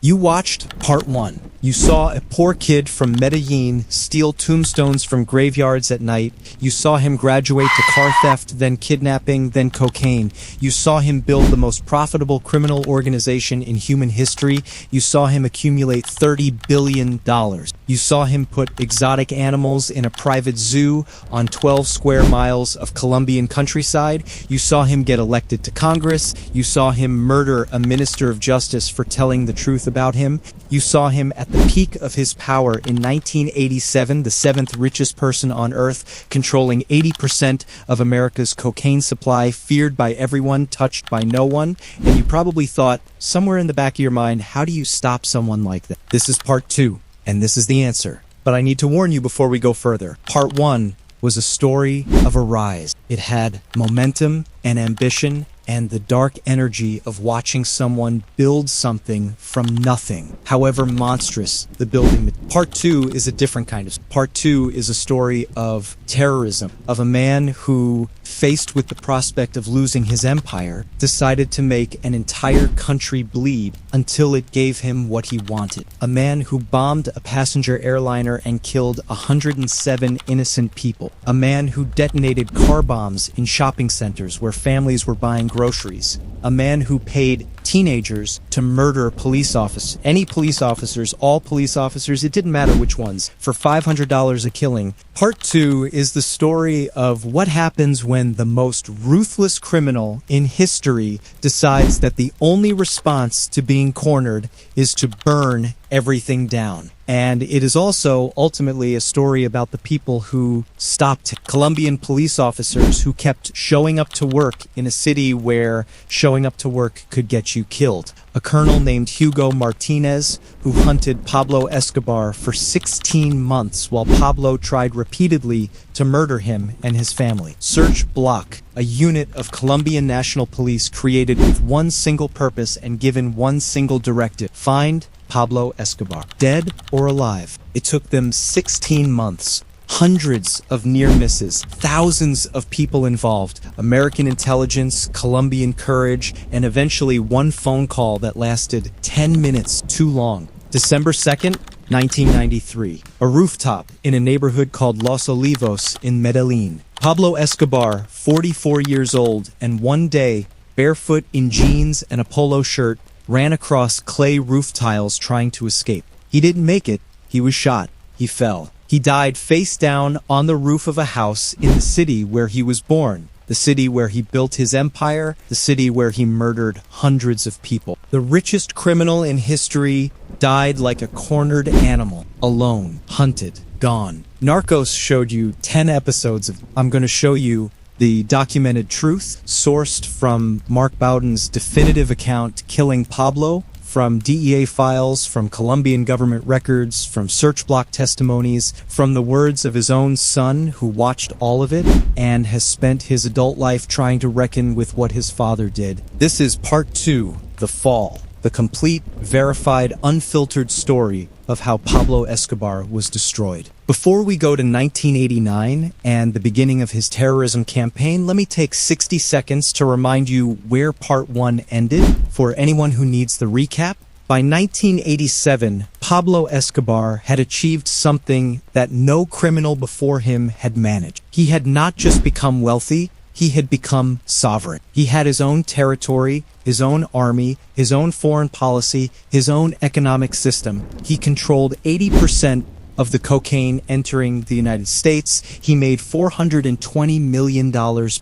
You watched part 1. You saw a poor kid from Medellin steal tombstones from graveyards at night. You saw him graduate to car theft, then kidnapping, then cocaine. You saw him build the most profitable criminal organization in human history. You saw him accumulate $30 billion. You saw him put exotic animals in a private zoo on 12 square miles of Colombian countryside. You saw him get elected to Congress. You saw him murder a minister of justice for telling the truth about him. You saw him at the peak of his power in 1987, the 7th richest person on earth, controlling 80% of America's cocaine supply, feared by everyone, touched by no one. And you probably thought, somewhere in the back of your mind, how do you stop someone like that? This is part 2, and this is the answer. But I need to warn you before we go further. Part 1 was a story of a rise. It had momentum and ambition and the dark energy of watching someone build something from nothing, however monstrous the building. Part 2 is a different kind of. Part 2 is a story of terrorism, of a man who, faced with the prospect of losing his empire, decided to make an entire country bleed until it gave him what he wanted. A man who bombed a passenger airliner and killed 107 innocent people. A man who detonated car bombs in shopping centers where families were buying groceries. A man who paid teenagers to murder police officers. Any police officers, all police officers, it didn't matter which ones, for $500 a killing. Part 2 is the story of what happens when the most ruthless criminal in history decides that the only response to being cornered is to burn everything down. And it is also ultimately a story about the people who stopped Colombian police officers who kept showing up to work in a city where showing up to work could get you killed. A colonel named Hugo Martinez who hunted Pablo Escobar for 16 months while Pablo tried repeatedly to murder him and his family. Search Bloc, a unit of Colombian National Police created with one single purpose and given one single directive: find Pablo Escobar, dead or alive. It took them 16 months, hundreds of near misses, thousands of people involved, American intelligence, Colombian courage, and eventually one phone call that lasted 10 minutes too long. December 2nd, 1993, a rooftop in a neighborhood called Los Olivos in Medellin. Pablo Escobar, 44 years old, and one day, barefoot in jeans and a polo shirt, ran across clay roof tiles trying to escape. He didn't make it. He was shot. He fell. He died face down on the roof of a house in the city where he was born, the city where he built his empire, the city where he murdered hundreds of people. The richest criminal in history died like a cornered animal, alone, hunted, gone. Narcos showed you 10 episodes of. I'm going to show you the documented truth, sourced from Mark Bowden's definitive account, Killing Pablo, from DEA files, from Colombian government records, from Search Bloc testimonies, from the words of his own son who watched all of it and has spent his adult life trying to reckon with what his father did. This is part 2, The Fall, the complete, verified, unfiltered story of how Pablo Escobar was destroyed. Before we go to 1989 and the beginning of his terrorism campaign, let me take 60 seconds to remind you where part 1 ended for anyone who needs the recap. By 1987, Pablo Escobar had achieved something that no criminal before him had managed. He had not just become wealthy, he had become sovereign. He had his own territory, his own army, his own foreign policy, his own economic system. He controlled 80% of the cocaine entering the United States. He made $420 million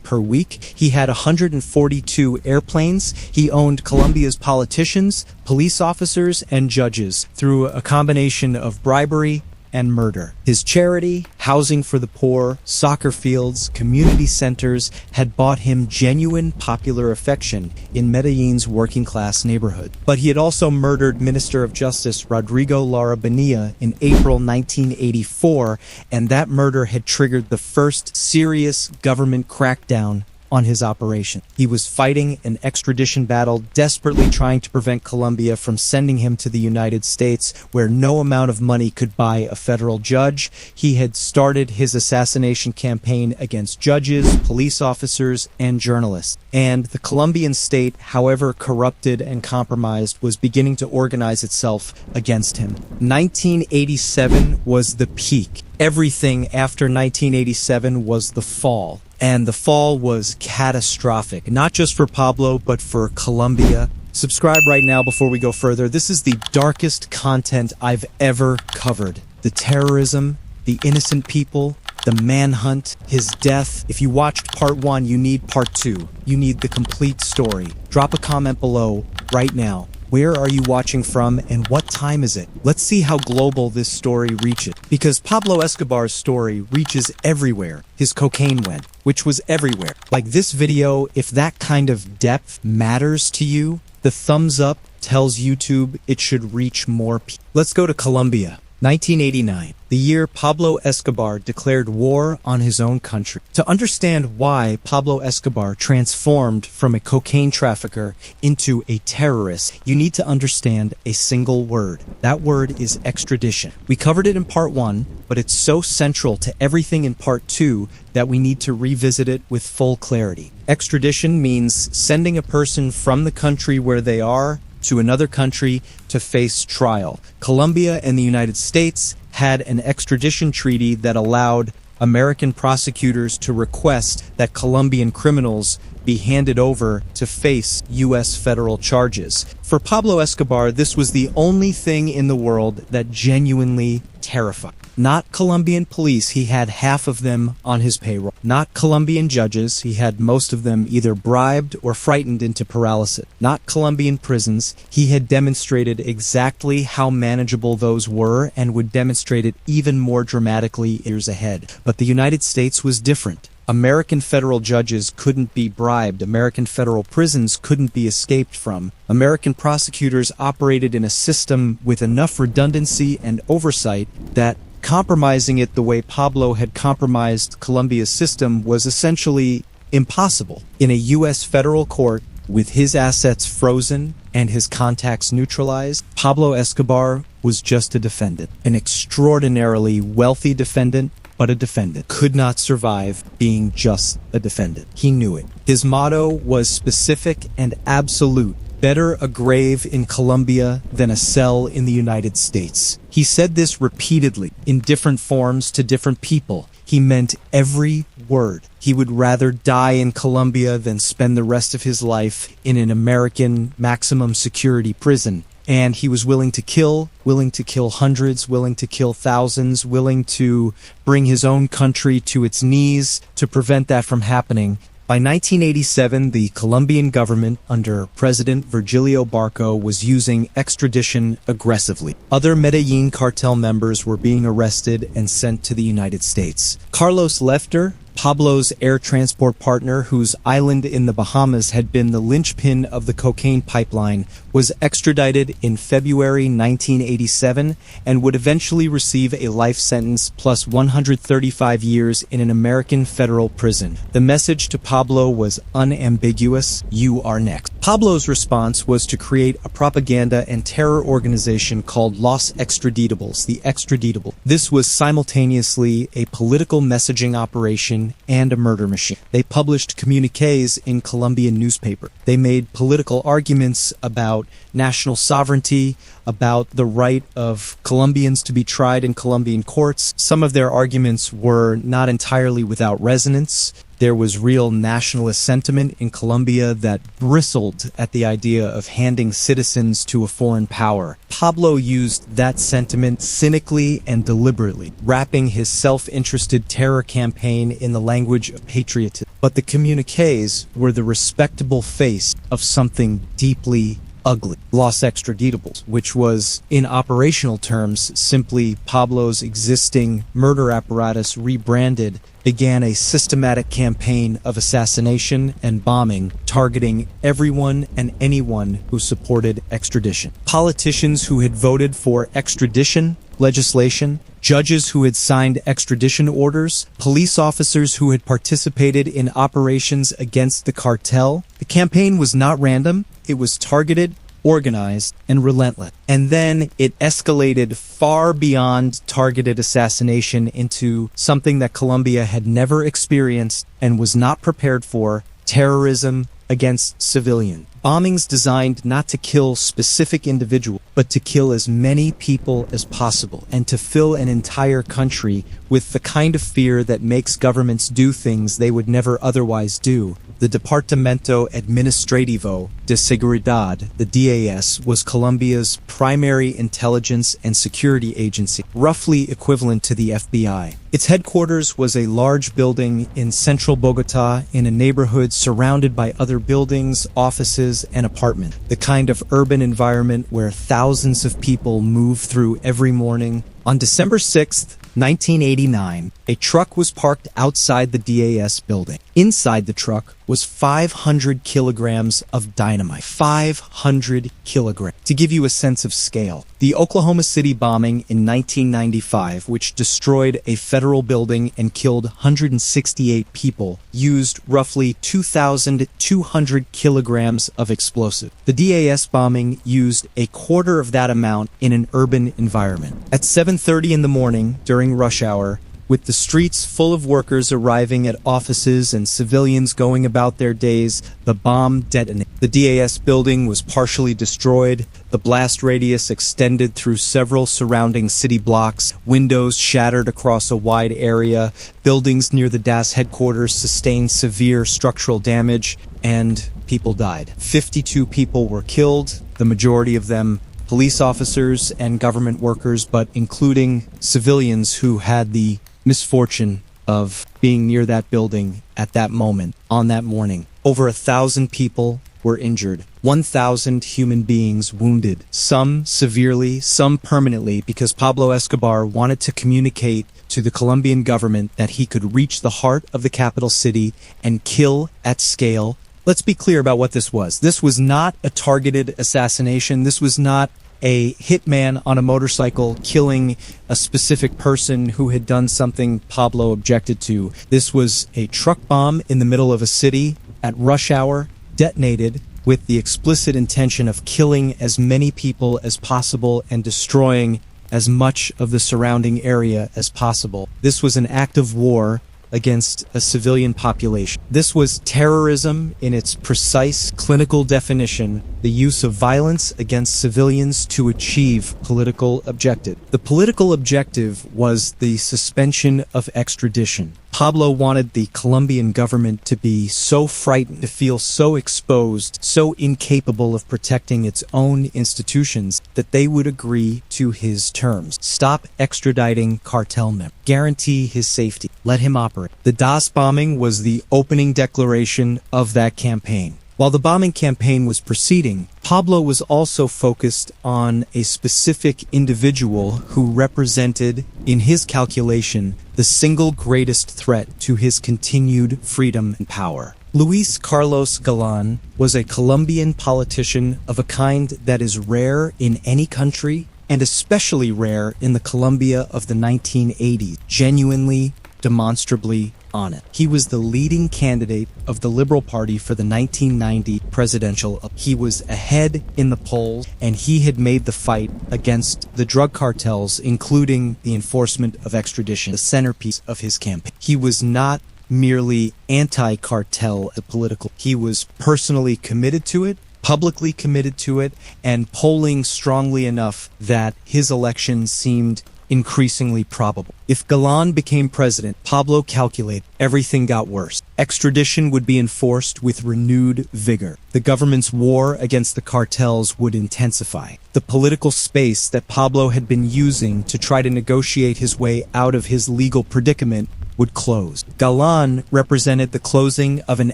per week. He had 142 airplanes. He owned Colombia's politicians, police officers, and judges through a combination of bribery and murder. His charity, housing for the poor, soccer fields, community centers had bought him genuine popular affection in Medellin's working-class neighborhood. But he had also murdered Minister of Justice Rodrigo Lara Bonilla in April 1984, and that murder had triggered the first serious government crackdown on his operation. He was fighting an extradition battle, desperately trying to prevent Colombia from sending him to the United States, where no amount of money could buy a federal judge. He had started his assassination campaign against judges, police officers, and journalists. And the Colombian state, however corrupted and compromised, was beginning to organize itself against him. 1987 was the peak. Everything after 1987 was the fall. And the fall was catastrophic, not just for Pablo, but for Colombia. Subscribe right now before we go further. This is the darkest content I've ever covered. The terrorism, the innocent people, the manhunt, his death. If you watched part 1, you need part 2. You need the complete story. Drop a comment below right now. Where are you watching from and what time is it? Let's see how global this story reaches. Because Pablo Escobar's story reaches everywhere. His cocaine went, which was everywhere. Like this video, if that kind of depth matters to you, the thumbs up tells YouTube it should reach more people. Let's go to Colombia. 1989, the year Pablo Escobar declared war on his own country. To understand why Pablo Escobar transformed from a cocaine trafficker into a terrorist, you need to understand a single word. That word is extradition. We covered it in part 1, but it's so central to everything in part 2 that we need to revisit it with full clarity. Extradition means sending a person from the country where they are to another country to face trial. Colombia and the United States had an extradition treaty that allowed American prosecutors to request that Colombian criminals be handed over to face U.S. federal charges. For Pablo Escobar, this was the only thing in the world that genuinely terrified. Not Colombian police, he had half of them on his payroll. Not Colombian judges, he had most of them either bribed or frightened into paralysis. Not Colombian prisons, he had demonstrated exactly how manageable those were and would demonstrate it even more dramatically years ahead. But the United States was different. American federal judges couldn't be bribed. American federal prisons couldn't be escaped from. American prosecutors operated in a system with enough redundancy and oversight that compromising it the way Pablo had compromised Colombia's system was essentially impossible. In a U.S. federal court, with his assets frozen and his contacts neutralized, Pablo Escobar was just a defendant. An extraordinarily wealthy defendant, but a defendant. Could not survive being just a defendant. He knew it. His motto was specific and absolute. Better a grave in Colombia than a cell in the United States. He said this repeatedly, in different forms to different people. He meant every word. He would rather die in Colombia than spend the rest of his life in an American maximum security prison. And he was willing to kill hundreds, willing to kill thousands, willing to bring his own country to its knees to prevent that from happening. By 1987, the Colombian government under President Virgilio Barco was using extradition aggressively. Other Medellin cartel members were being arrested and sent to the United States. Carlos Lefter, Pablo's air transport partner, whose island in the Bahamas had been the linchpin of the cocaine pipeline, was extradited in February 1987 and would eventually receive a life sentence plus 135 years in an American federal prison. The message to Pablo was unambiguous: you are next. Pablo's response was to create a propaganda and terror organization called Los Extraditables, the Extraditable. This was simultaneously a political messaging operation and a murder machine. They published communiques in Colombian newspaper. They made political arguments about national sovereignty, about the right of Colombians to be tried in Colombian courts. Some of their arguments were not entirely without resonance. There was real nationalist sentiment in Colombia that bristled at the idea of handing citizens to a foreign power. Pablo used that sentiment cynically and deliberately, wrapping his self-interested terror campaign in the language of patriotism. But the communiques were the respectable face of something deeply ugly. Los Extraditables, which was, in operational terms, simply Pablo's existing murder apparatus rebranded, began a systematic campaign of assassination and bombing, targeting everyone and anyone who supported extradition. Politicians who had voted for extradition legislation judges who had signed extradition orders, police officers who had participated in operations against the cartel. The campaign was not random, it was targeted, organized, and relentless. And then it escalated far beyond targeted assassination into something that Colombia had never experienced and was not prepared for: terrorism against civilians. Bombings designed not to kill specific individuals, but to kill as many people as possible and to fill an entire country with the kind of fear that makes governments do things they would never otherwise do. The Departamento Administrativo de Seguridad, the DAS, was Colombia's primary intelligence and security agency, roughly equivalent to the FBI. Its headquarters was a large building in central Bogota in a neighborhood surrounded by other buildings, offices, and apartments. The kind of urban environment where thousands of people move through every morning. On December 6th, 1989, a truck was parked outside the DAS building. Inside the truck was 500 kilograms of dynamite. 500 kilograms. To give you a sense of scale, the Oklahoma City bombing in 1995, which destroyed a federal building and killed 168 people, used roughly 2,200 kilograms of explosive. The DAS bombing used a quarter of that amount in an urban environment. At 7:30 in the morning, during rush hour, with the streets full of workers arriving at offices and civilians going about their days, the bomb detonated. The DAS building was partially destroyed. The blast radius extended through several surrounding city blocks. Windows shattered across a wide area. Buildings near the DAS headquarters sustained severe structural damage, and people died. 52 people were killed, the majority of them police officers and government workers, but including civilians who had the misfortune of being near that building at that moment, on that morning. Over 1,000 people were injured, 1,000 human beings wounded, some severely, some permanently, because Pablo Escobar wanted to communicate to the Colombian government that he could reach the heart of the capital city and kill at scale. Let's be clear about what this was. This was not a targeted assassination. This was not a hitman on a motorcycle killing a specific person who had done something Pablo objected to. This was a truck bomb in the middle of a city at rush hour, detonated with the explicit intention of killing as many people as possible and destroying as much of the surrounding area as possible. This was an act of war against a civilian population. This was terrorism in its precise clinical definition, the use of violence against civilians to achieve political objective. The political objective was the suspension of extradition. Pablo wanted the Colombian government to be so frightened, to feel so exposed, so incapable of protecting its own institutions that they would agree to his terms. Stop extraditing cartel members. Guarantee his safety. Let him operate. The DAS bombing was the opening declaration of that campaign. While the bombing campaign was proceeding, Pablo was also focused on a specific individual who represented, in his calculation, the single greatest threat to his continued freedom and power. Luis Carlos Galan was a Colombian politician of a kind that is rare in any country, and especially rare in the Colombia of the 1980s. Genuinely, demonstrably honest. He was the leading candidate of the Liberal Party for the 1990 presidential. He was ahead in the polls, and he had made the fight against the drug cartels, including the enforcement of extradition, the centerpiece of his campaign. He was not merely anti-cartel political. He was personally committed to it, publicly committed to it, and polling strongly enough that his election seemed increasingly probable. If Galan became president, Pablo calculated everything got worse. Extradition would be enforced with renewed vigor. The government's war against the cartels would intensify. The political space that Pablo had been using to try to negotiate his way out of his legal predicament would close. Galan represented the closing of an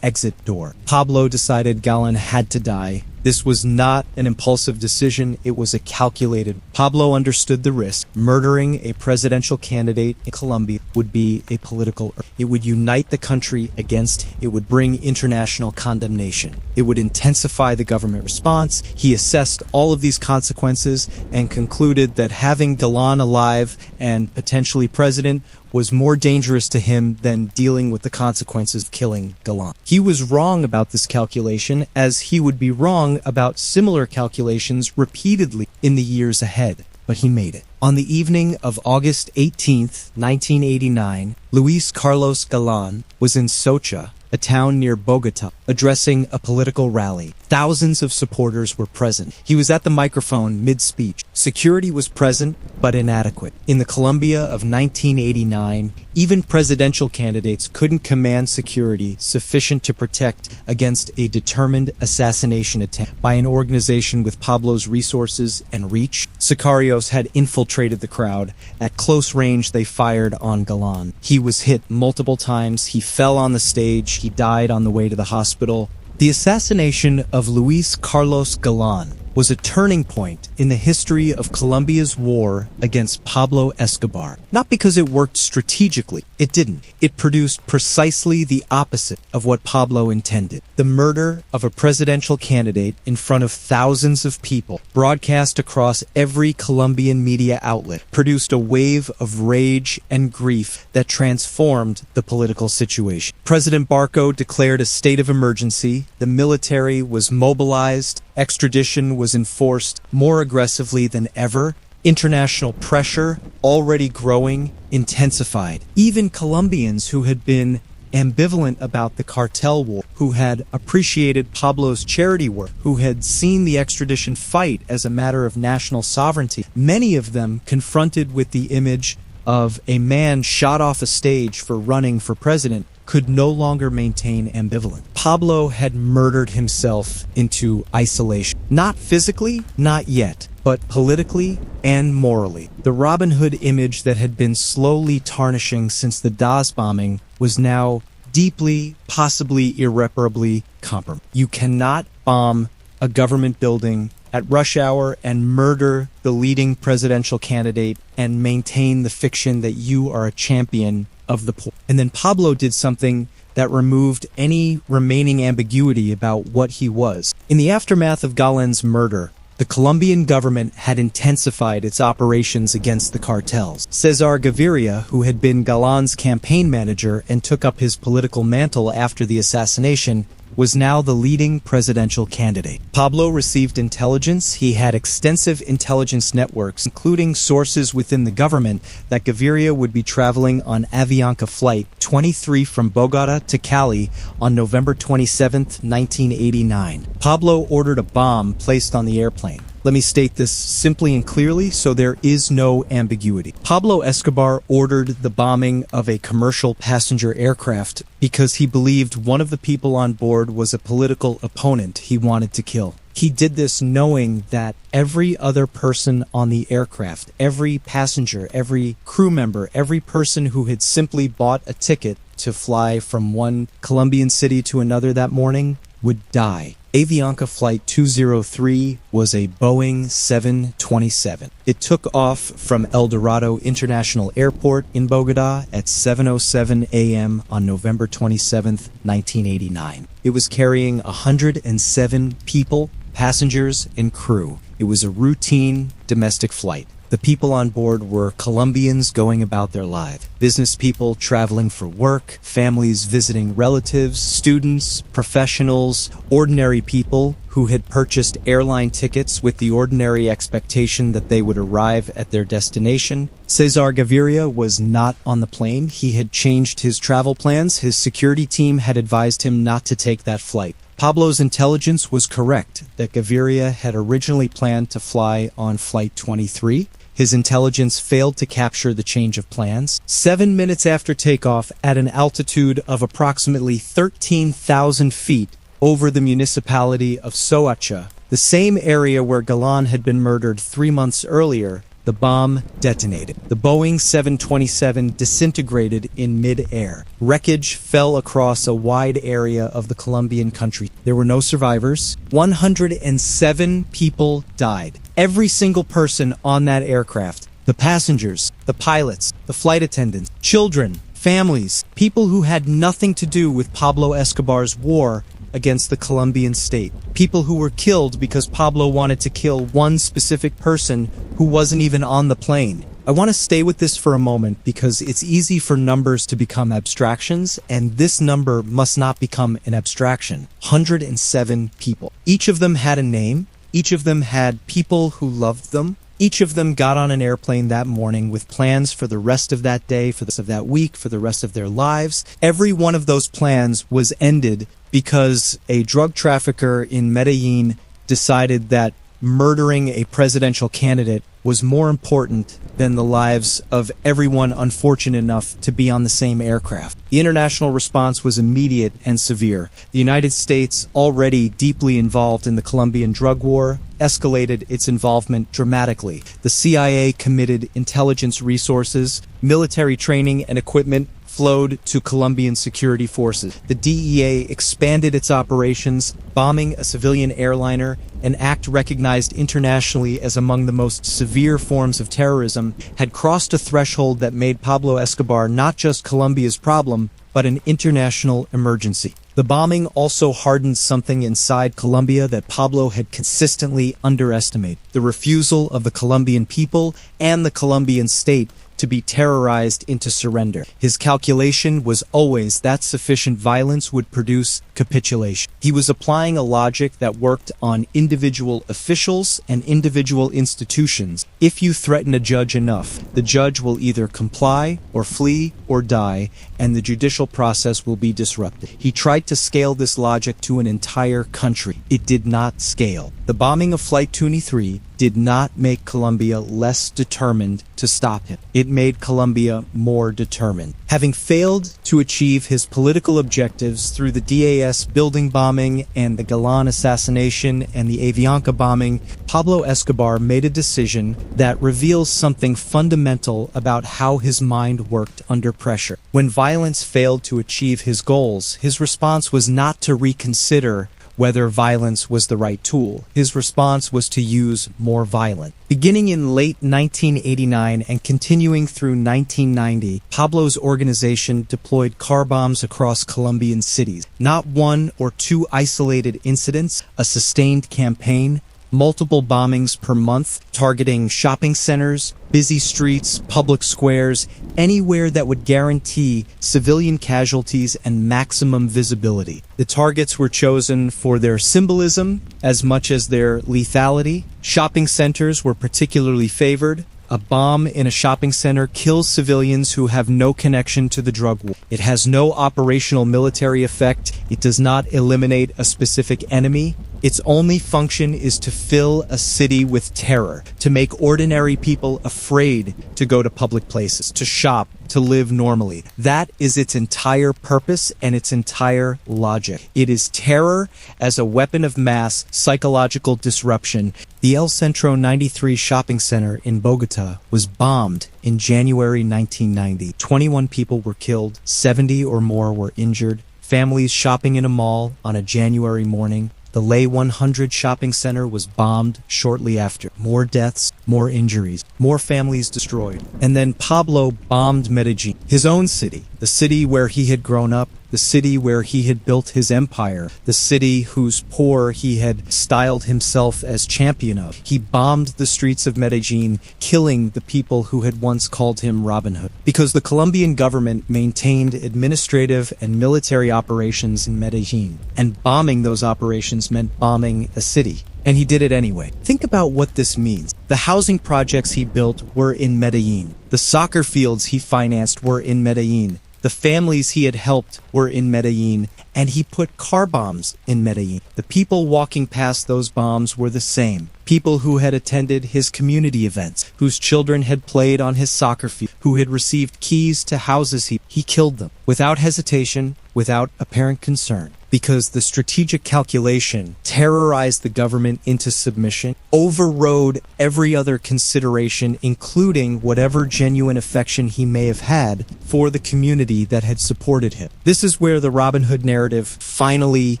exit door. Pablo decided Galan had to die This was not an impulsive decision, it was a calculated. Pablo understood the risk. Murdering a presidential candidate in Colombia would be a political. It would unite the country against him. It would bring international condemnation. It would intensify the government response. He assessed all of these consequences and concluded that having Galan alive and potentially president was more dangerous to him than dealing with the consequences of killing Galan. He was wrong about this calculation, as he would be wrong about similar calculations repeatedly in the years ahead. But he made it. On the evening of August 18th, 1989, Luis Carlos Galan was in Socha, a town near Bogota, addressing a political rally. Thousands of supporters were present. He was at the microphone mid-speech. Security was present, but inadequate. In the Colombia of 1989, even presidential candidates couldn't command security sufficient to protect against a determined assassination attempt by an organization with Pablo's resources and reach. Sicarios had infiltrated the crowd. At close range, they fired on Galan. He was hit multiple times. He fell on the stage. He died on the way to the hospital. The assassination of Luis Carlos Galan was a turning point in the history of Colombia's war against Pablo Escobar. Not because it worked strategically. It didn't. It produced precisely the opposite of what Pablo intended. The murder of a presidential candidate in front of thousands of people, broadcast across every Colombian media outlet, produced a wave of rage and grief that transformed the political situation. President Barco declared a state of emergency. The military was mobilized. Extradition was enforced more aggressively than ever. International pressure, already growing, intensified. Even Colombians who had been ambivalent about the Cartel war, who had appreciated Pablo's charity work, who had seen the extradition fight as a matter of national sovereignty, many of them confronted with the image of a man shot off a stage for running for president, could no longer maintain ambivalence. Pablo had murdered himself into isolation. Not physically, not yet, but politically and morally. The Robin Hood image that had been slowly tarnishing since the DAS bombing was now deeply, possibly irreparably compromised. You cannot bomb a government building at rush hour and murder the leading presidential candidate and maintain the fiction that you are a champion of the poor. And then Pablo did something that removed any remaining ambiguity about what he was. In the aftermath of Galan's murder, the Colombian government had intensified its operations against the cartels. Cesar Gaviria, who had been Galan's campaign manager and took up his political mantle after the assassination, was now the leading presidential candidate. Pablo received intelligence. He had extensive intelligence networks, including sources within the government, that Gaviria would be traveling on Avianca Flight 23 from Bogota to Cali on November 27, 1989. Pablo ordered a bomb placed on the airplane. Let me state this simply and clearly so there is no ambiguity. Pablo Escobar ordered the bombing of a commercial passenger aircraft because he believed one of the people on board was a political opponent he wanted to kill. He did this knowing that every other person on the aircraft, every passenger, every crew member, every person who had simply bought a ticket to fly from one Colombian city to another that morning would die. Avianca Flight 203 was a Boeing 727. It took off from El Dorado International Airport in Bogota at 7:07 a.m. on November 27, 1989. It was carrying 107 people, passengers, and crew. It was a routine domestic flight. The people on board were Colombians going about their lives, business people traveling for work, families visiting relatives, students, professionals, ordinary people who had purchased airline tickets with the ordinary expectation that they would arrive at their destination. Cesar Gaviria was not on the plane. He had changed his travel plans. His security team had advised him not to take that flight. Pablo's intelligence was correct that Gaviria had originally planned to fly on Flight 23. His intelligence failed to capture the change of plans. 7 minutes after takeoff, at an altitude of approximately 13,000 feet over the municipality of Soacha, the same area where Galan had been murdered 3 months earlier, the bomb detonated. The Boeing 727 disintegrated in mid-air. Wreckage fell across a wide area of the Colombian country. There were no survivors. 107 people died. Every single person on that aircraft. The passengers, the pilots, the flight attendants, children, families, people who had nothing to do with Pablo Escobar's war against the Colombian state. People who were killed because Pablo wanted to kill one specific person who wasn't even on the plane. I want to stay with this for a moment because it's easy for numbers to become abstractions, and this number must not become an abstraction. 107 people. Each of them had a name. Each of them had people who loved them. Each of them got on an airplane that morning with plans for the rest of that day, for the rest of that week, for the rest of their lives. Every one of those plans was ended because a drug trafficker in Medellin decided that murdering a presidential candidate was more important than the lives of everyone unfortunate enough to be on the same aircraft. The international response was immediate and severe. The United States, already deeply involved in the Colombian drug war, escalated its involvement dramatically. The CIA committed intelligence resources, military training and equipment flowed to Colombian security forces. The DEA expanded its operations, bombing a civilian airliner, an act recognized internationally as among the most severe forms of terrorism, had crossed a threshold that made Pablo Escobar not just Colombia's problem, but an international emergency. The bombing also hardened something inside Colombia that Pablo had consistently underestimated: the refusal of the Colombian people and the Colombian state to be terrorized into surrender. His calculation was always that sufficient violence would produce capitulation. He was applying a logic that worked on individual officials and individual institutions. If you threaten a judge enough, the judge will either comply or flee or die, and the judicial process will be disrupted. He tried to scale this logic to an entire country. It did not scale. The bombing of Flight 23 did not make Colombia less determined to stop him. It made Colombia more determined. Having failed to achieve his political objectives through the DAS building bombing and the Galan assassination and the Avianca bombing, Pablo Escobar made a decision that reveals something fundamental about how his mind worked under pressure. When violence failed to achieve his goals, his response was not to reconsider whether violence was the right tool. His response was to use more violence. Beginning in late 1989 and continuing through 1990, Pablo's organization deployed car bombs across Colombian cities. Not one or two isolated incidents, a sustained campaign, multiple bombings per month, targeting shopping centers, busy streets, public squares, anywhere that would guarantee civilian casualties and maximum visibility. The targets were chosen for their symbolism as much as their lethality. Shopping centers were particularly favored. A bomb in a shopping center kills civilians who have no connection to the drug war. It has no operational military effect. It does not eliminate a specific enemy. Its only function is to fill a city with terror, to make ordinary people afraid to go to public places, to shop, to live normally. That is its entire purpose and its entire logic. It is terror as a weapon of mass psychological disruption. The El Centro 93 shopping center in Bogota was bombed in January 1990. 21 people were killed, 70 or more were injured. Families shopping in a mall on a January morning. The Ley 100 shopping center was bombed shortly after. More deaths, more injuries, more families destroyed. And then Pablo bombed Medellin, his own city, the city where he had grown up, the city where he had built his empire, the city whose poor he had styled himself as champion of. He bombed the streets of Medellin, killing the people who had once called him Robin Hood. Because the Colombian government maintained administrative and military operations in Medellin, and bombing those operations meant bombing a city. And he did it anyway. Think about what this means. The housing projects he built were in Medellin. The soccer fields he financed were in Medellin. The families he had helped were in Medellin, and he put car bombs in Medellin. The people walking past those bombs were the same. People who had attended his community events, whose children had played on his soccer field, who had received keys to houses he killed them, without hesitation, without apparent concern. Because the strategic calculation terrorized the government into submission, overrode every other consideration, including whatever genuine affection he may have had for the community that had supported him. This is where the Robin Hood narrative finally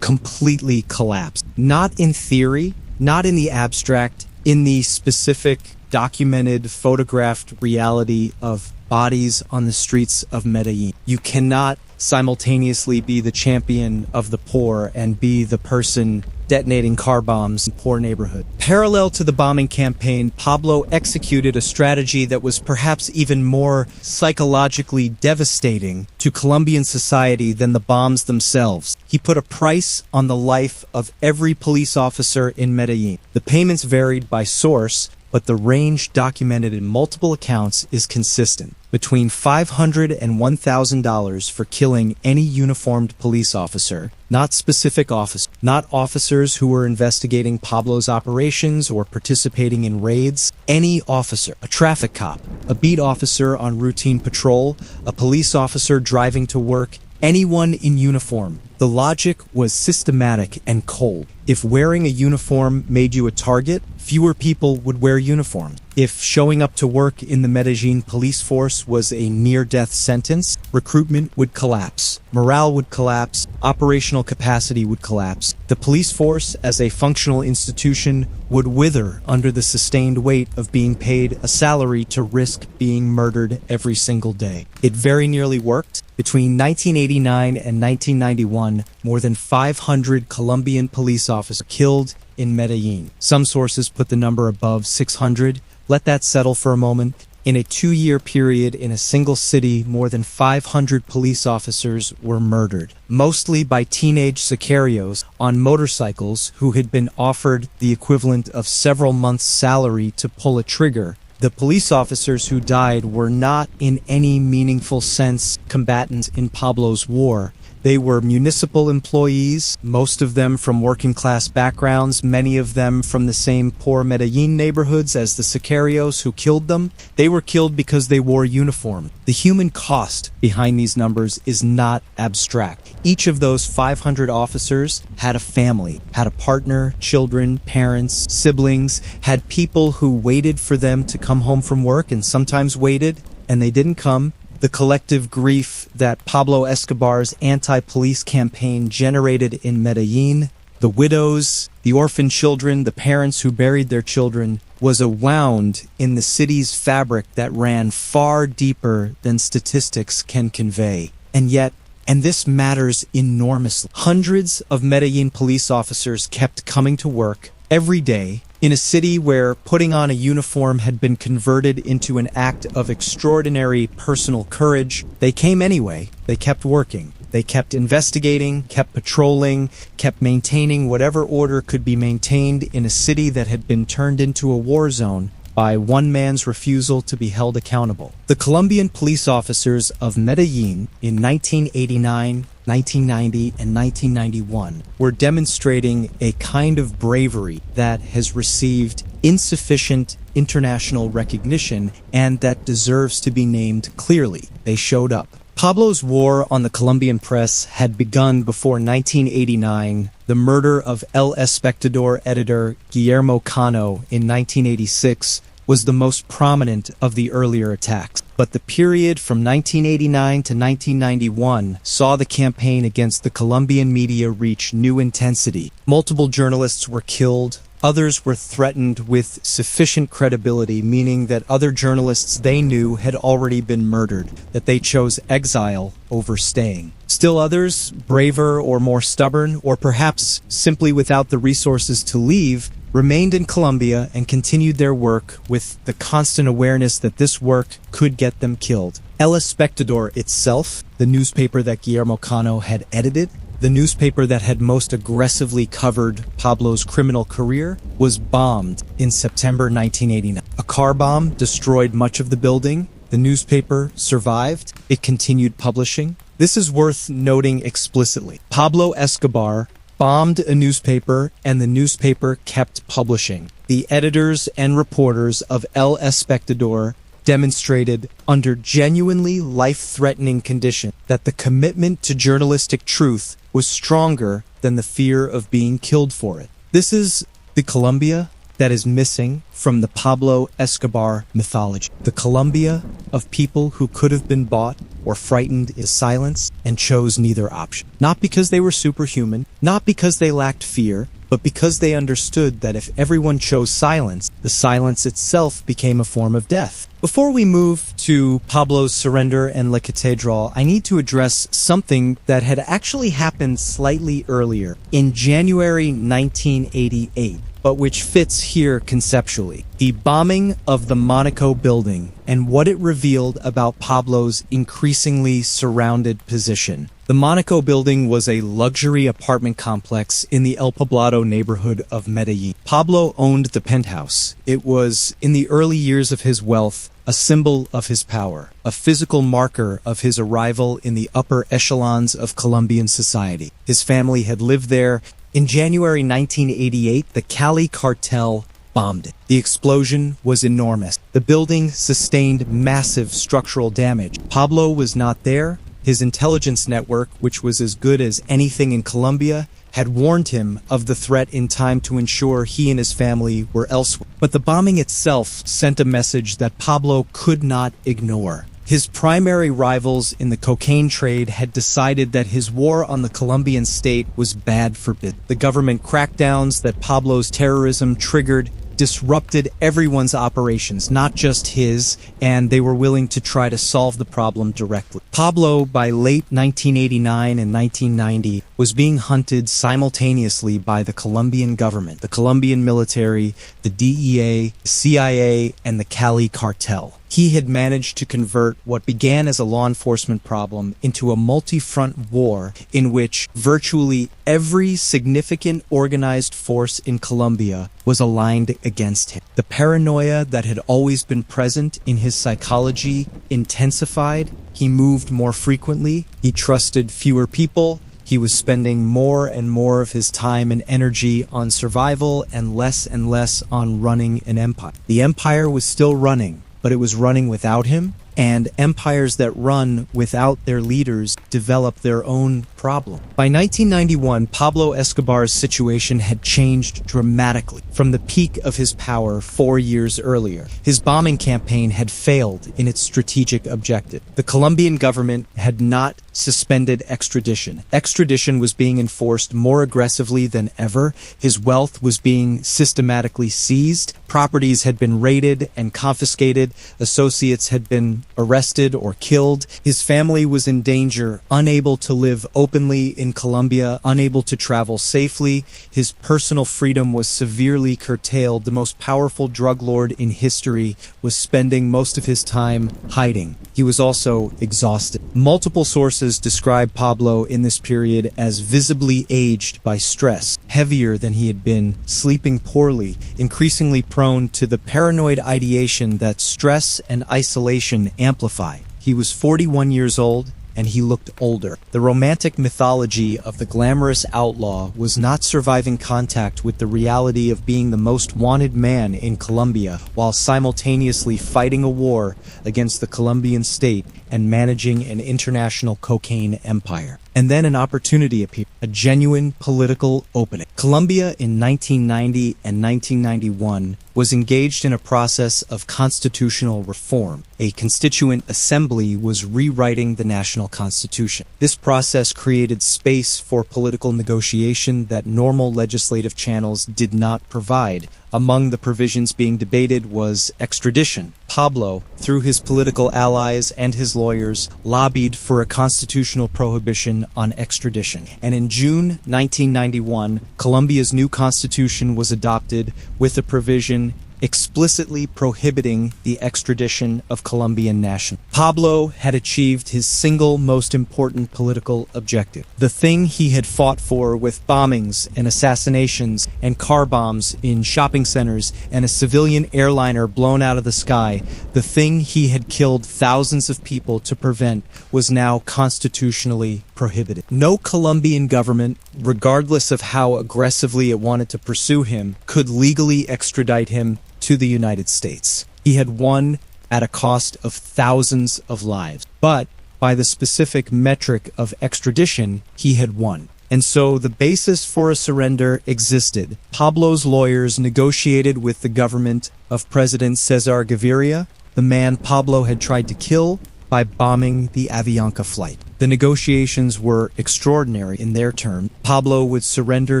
completely collapsed. Not in theory, not in the abstract, in the specific, documented, photographed reality of bodies on the streets of Medellin. You cannot simultaneously be the champion of the poor and be the person detonating car bombs in poor neighborhood. Parallel to the bombing campaign, Pablo executed a strategy that was perhaps even more psychologically devastating to Colombian society than the bombs themselves. He put a price on the life of every police officer in Medellin. The payments varied by source, but the range documented in multiple accounts is consistent. Between $500 and $1,000 for killing any uniformed police officer, not specific officers, not officers who were investigating Pablo's operations or participating in raids. Any officer, a traffic cop, a beat officer on routine patrol, a police officer driving to work, anyone in uniform. The logic was systematic and cold. If wearing a uniform made you a target, fewer people would wear uniforms. If showing up to work in the Medellin police force was a near-death sentence, recruitment would collapse, morale would collapse, operational capacity would collapse. The police force, as a functional institution, would wither under the sustained weight of being paid a salary to risk being murdered every single day. It very nearly worked. Between 1989 and 1991, more than 500 Colombian police officers killed in Medellin. Some sources put the number above 600. Let that settle for a moment. In a 2-year period in a single city, more than 500 police officers were murdered, mostly by teenage sicarios on motorcycles who had been offered the equivalent of several months' salary to pull a trigger. The police officers who died were not in any meaningful sense combatants in Pablo's war. They were municipal employees, most of them from working-class backgrounds, many of them from the same poor Medellin neighborhoods as the sicarios who killed them. They were killed because they wore uniform. The human cost behind these numbers is not abstract. Each of those 500 officers had a family, had a partner, children, parents, siblings, had people who waited for them to come home from work and sometimes waited and they didn't come. The collective grief that Pablo Escobar's anti-police campaign generated in Medellin, the widows, the orphan children, the parents who buried their children, was a wound in the city's fabric that ran far deeper than statistics can convey. And yet, and this matters enormously, hundreds of Medellin police officers kept coming to work every day in a city where putting on a uniform had been converted into an act of extraordinary personal courage. They came anyway. They kept working. They kept investigating, kept patrolling, kept maintaining whatever order could be maintained in a city that had been turned into a war zone by one man's refusal to be held accountable. The Colombian police officers of Medellin in 1989, 1990, and 1991 were demonstrating a kind of bravery that has received insufficient international recognition and that deserves to be named clearly. They showed up. Pablo's war on the Colombian press had begun before 1989. The murder of El Espectador editor Guillermo Cano in 1986 was the most prominent of the earlier attacks. But the period from 1989 to 1991 saw the campaign against the Colombian media reach new intensity. Multiple journalists were killed. Others were threatened with sufficient credibility, meaning that other journalists they knew had already been murdered, that they chose exile over staying. Still others, braver or more stubborn, or perhaps simply without the resources to leave, remained in Colombia and continued their work with the constant awareness that this work could get them killed. El Espectador itself, the newspaper that Guillermo Cano had edited, the newspaper that had most aggressively covered Pablo's criminal career, was bombed in September 1989. A car bomb destroyed much of the building. The newspaper survived. It continued publishing. This is worth noting explicitly. Pablo Escobar bombed a newspaper, and the newspaper kept publishing. The editors and reporters of El Espectador demonstrated under genuinely life-threatening conditions that the commitment to journalistic truth was stronger than the fear of being killed for it. This is the Colombia that is missing from the Pablo Escobar mythology. The Colombia of people who could have been bought or frightened into silence and chose neither option. Not because they were superhuman, not because they lacked fear, but because they understood that if everyone chose silence, the silence itself became a form of death. Before we move to Pablo's surrender and La Catedral, I need to address something that had actually happened slightly earlier, in January 1988, but which fits here conceptually. The bombing of the Monaco building and what it revealed about Pablo's increasingly surrounded position. The Monaco building was a luxury apartment complex in the El Poblado neighborhood of Medellin. Pablo owned the penthouse. It was, in the early years of his wealth, a symbol of his power, a physical marker of his arrival in the upper echelons of Colombian society. His family had lived there. In January 1988, the Cali Cartel bombed it. The explosion was enormous. The building sustained massive structural damage. Pablo was not there. His intelligence network, which was as good as anything in Colombia, had warned him of the threat in time to ensure he and his family were elsewhere. But the bombing itself sent a message that Pablo could not ignore. His primary rivals in the cocaine trade had decided that his war on the Colombian state was bad for business. The government crackdowns that Pablo's terrorism triggered disrupted everyone's operations, not just his, and they were willing to try to solve the problem directly. Pablo, by late 1989 and 1990, was being hunted simultaneously by the Colombian government, the Colombian military, the DEA, the CIA, and the Cali Cartel. He had managed to convert what began as a law enforcement problem into a multi-front war in which virtually every significant organized force in Colombia was aligned against him. The paranoia that had always been present in his psychology intensified. He moved more frequently. He trusted fewer people. He was spending more and more of his time and energy on survival and less on running an empire. The empire was still running, but it was running without him, and empires that run without their leaders develop their own problem. By 1991, Pablo Escobar's situation had changed dramatically from the peak of his power 4 years earlier. His bombing campaign had failed in its strategic objective. The Colombian government had not suspended extradition. Extradition was being enforced more aggressively than ever. His wealth was being systematically seized. Properties had been raided and confiscated. Associates had been arrested or killed. His family was in danger, unable to live openly in Colombia, unable to travel safely. His personal freedom was severely curtailed. The most powerful drug lord in history was spending most of his time hiding. He was also exhausted. Multiple sources describe Pablo in this period as visibly aged by stress, heavier than he had been, sleeping poorly, increasingly prone to the paranoid ideation that stress and isolation amplify. He was 41 years old, and he looked older. The romantic mythology of the glamorous outlaw was not surviving contact with the reality of being the most wanted man in Colombia, while simultaneously fighting a war against the Colombian state and managing an international cocaine empire. And then an opportunity appeared, a genuine political opening. Colombia in 1990 and 1991 was engaged in a process of constitutional reform. A constituent assembly was rewriting the national constitution. This process created space for political negotiation that normal legislative channels did not provide. Among the provisions being debated was extradition. Pablo, through his political allies and his lawyers, lobbied for a constitutional prohibition on extradition. And in June 1991, Colombia's new constitution was adopted with a provision explicitly prohibiting the extradition of Colombian nationals. Pablo had achieved his single most important political objective. The thing he had fought for with bombings and assassinations and car bombs in shopping centers and a civilian airliner blown out of the sky, the thing he had killed thousands of people to prevent, was now constitutionally prohibited. No Colombian government, regardless of how aggressively it wanted to pursue him, could legally extradite him to the United States. He had won at a cost of thousands of lives. But by the specific metric of extradition, he had won. And so the basis for a surrender existed. Pablo's lawyers negotiated with the government of President Cesar Gaviria, the man Pablo had tried to kill by bombing the Avianca flight. The negotiations were extraordinary in their terms. Pablo would surrender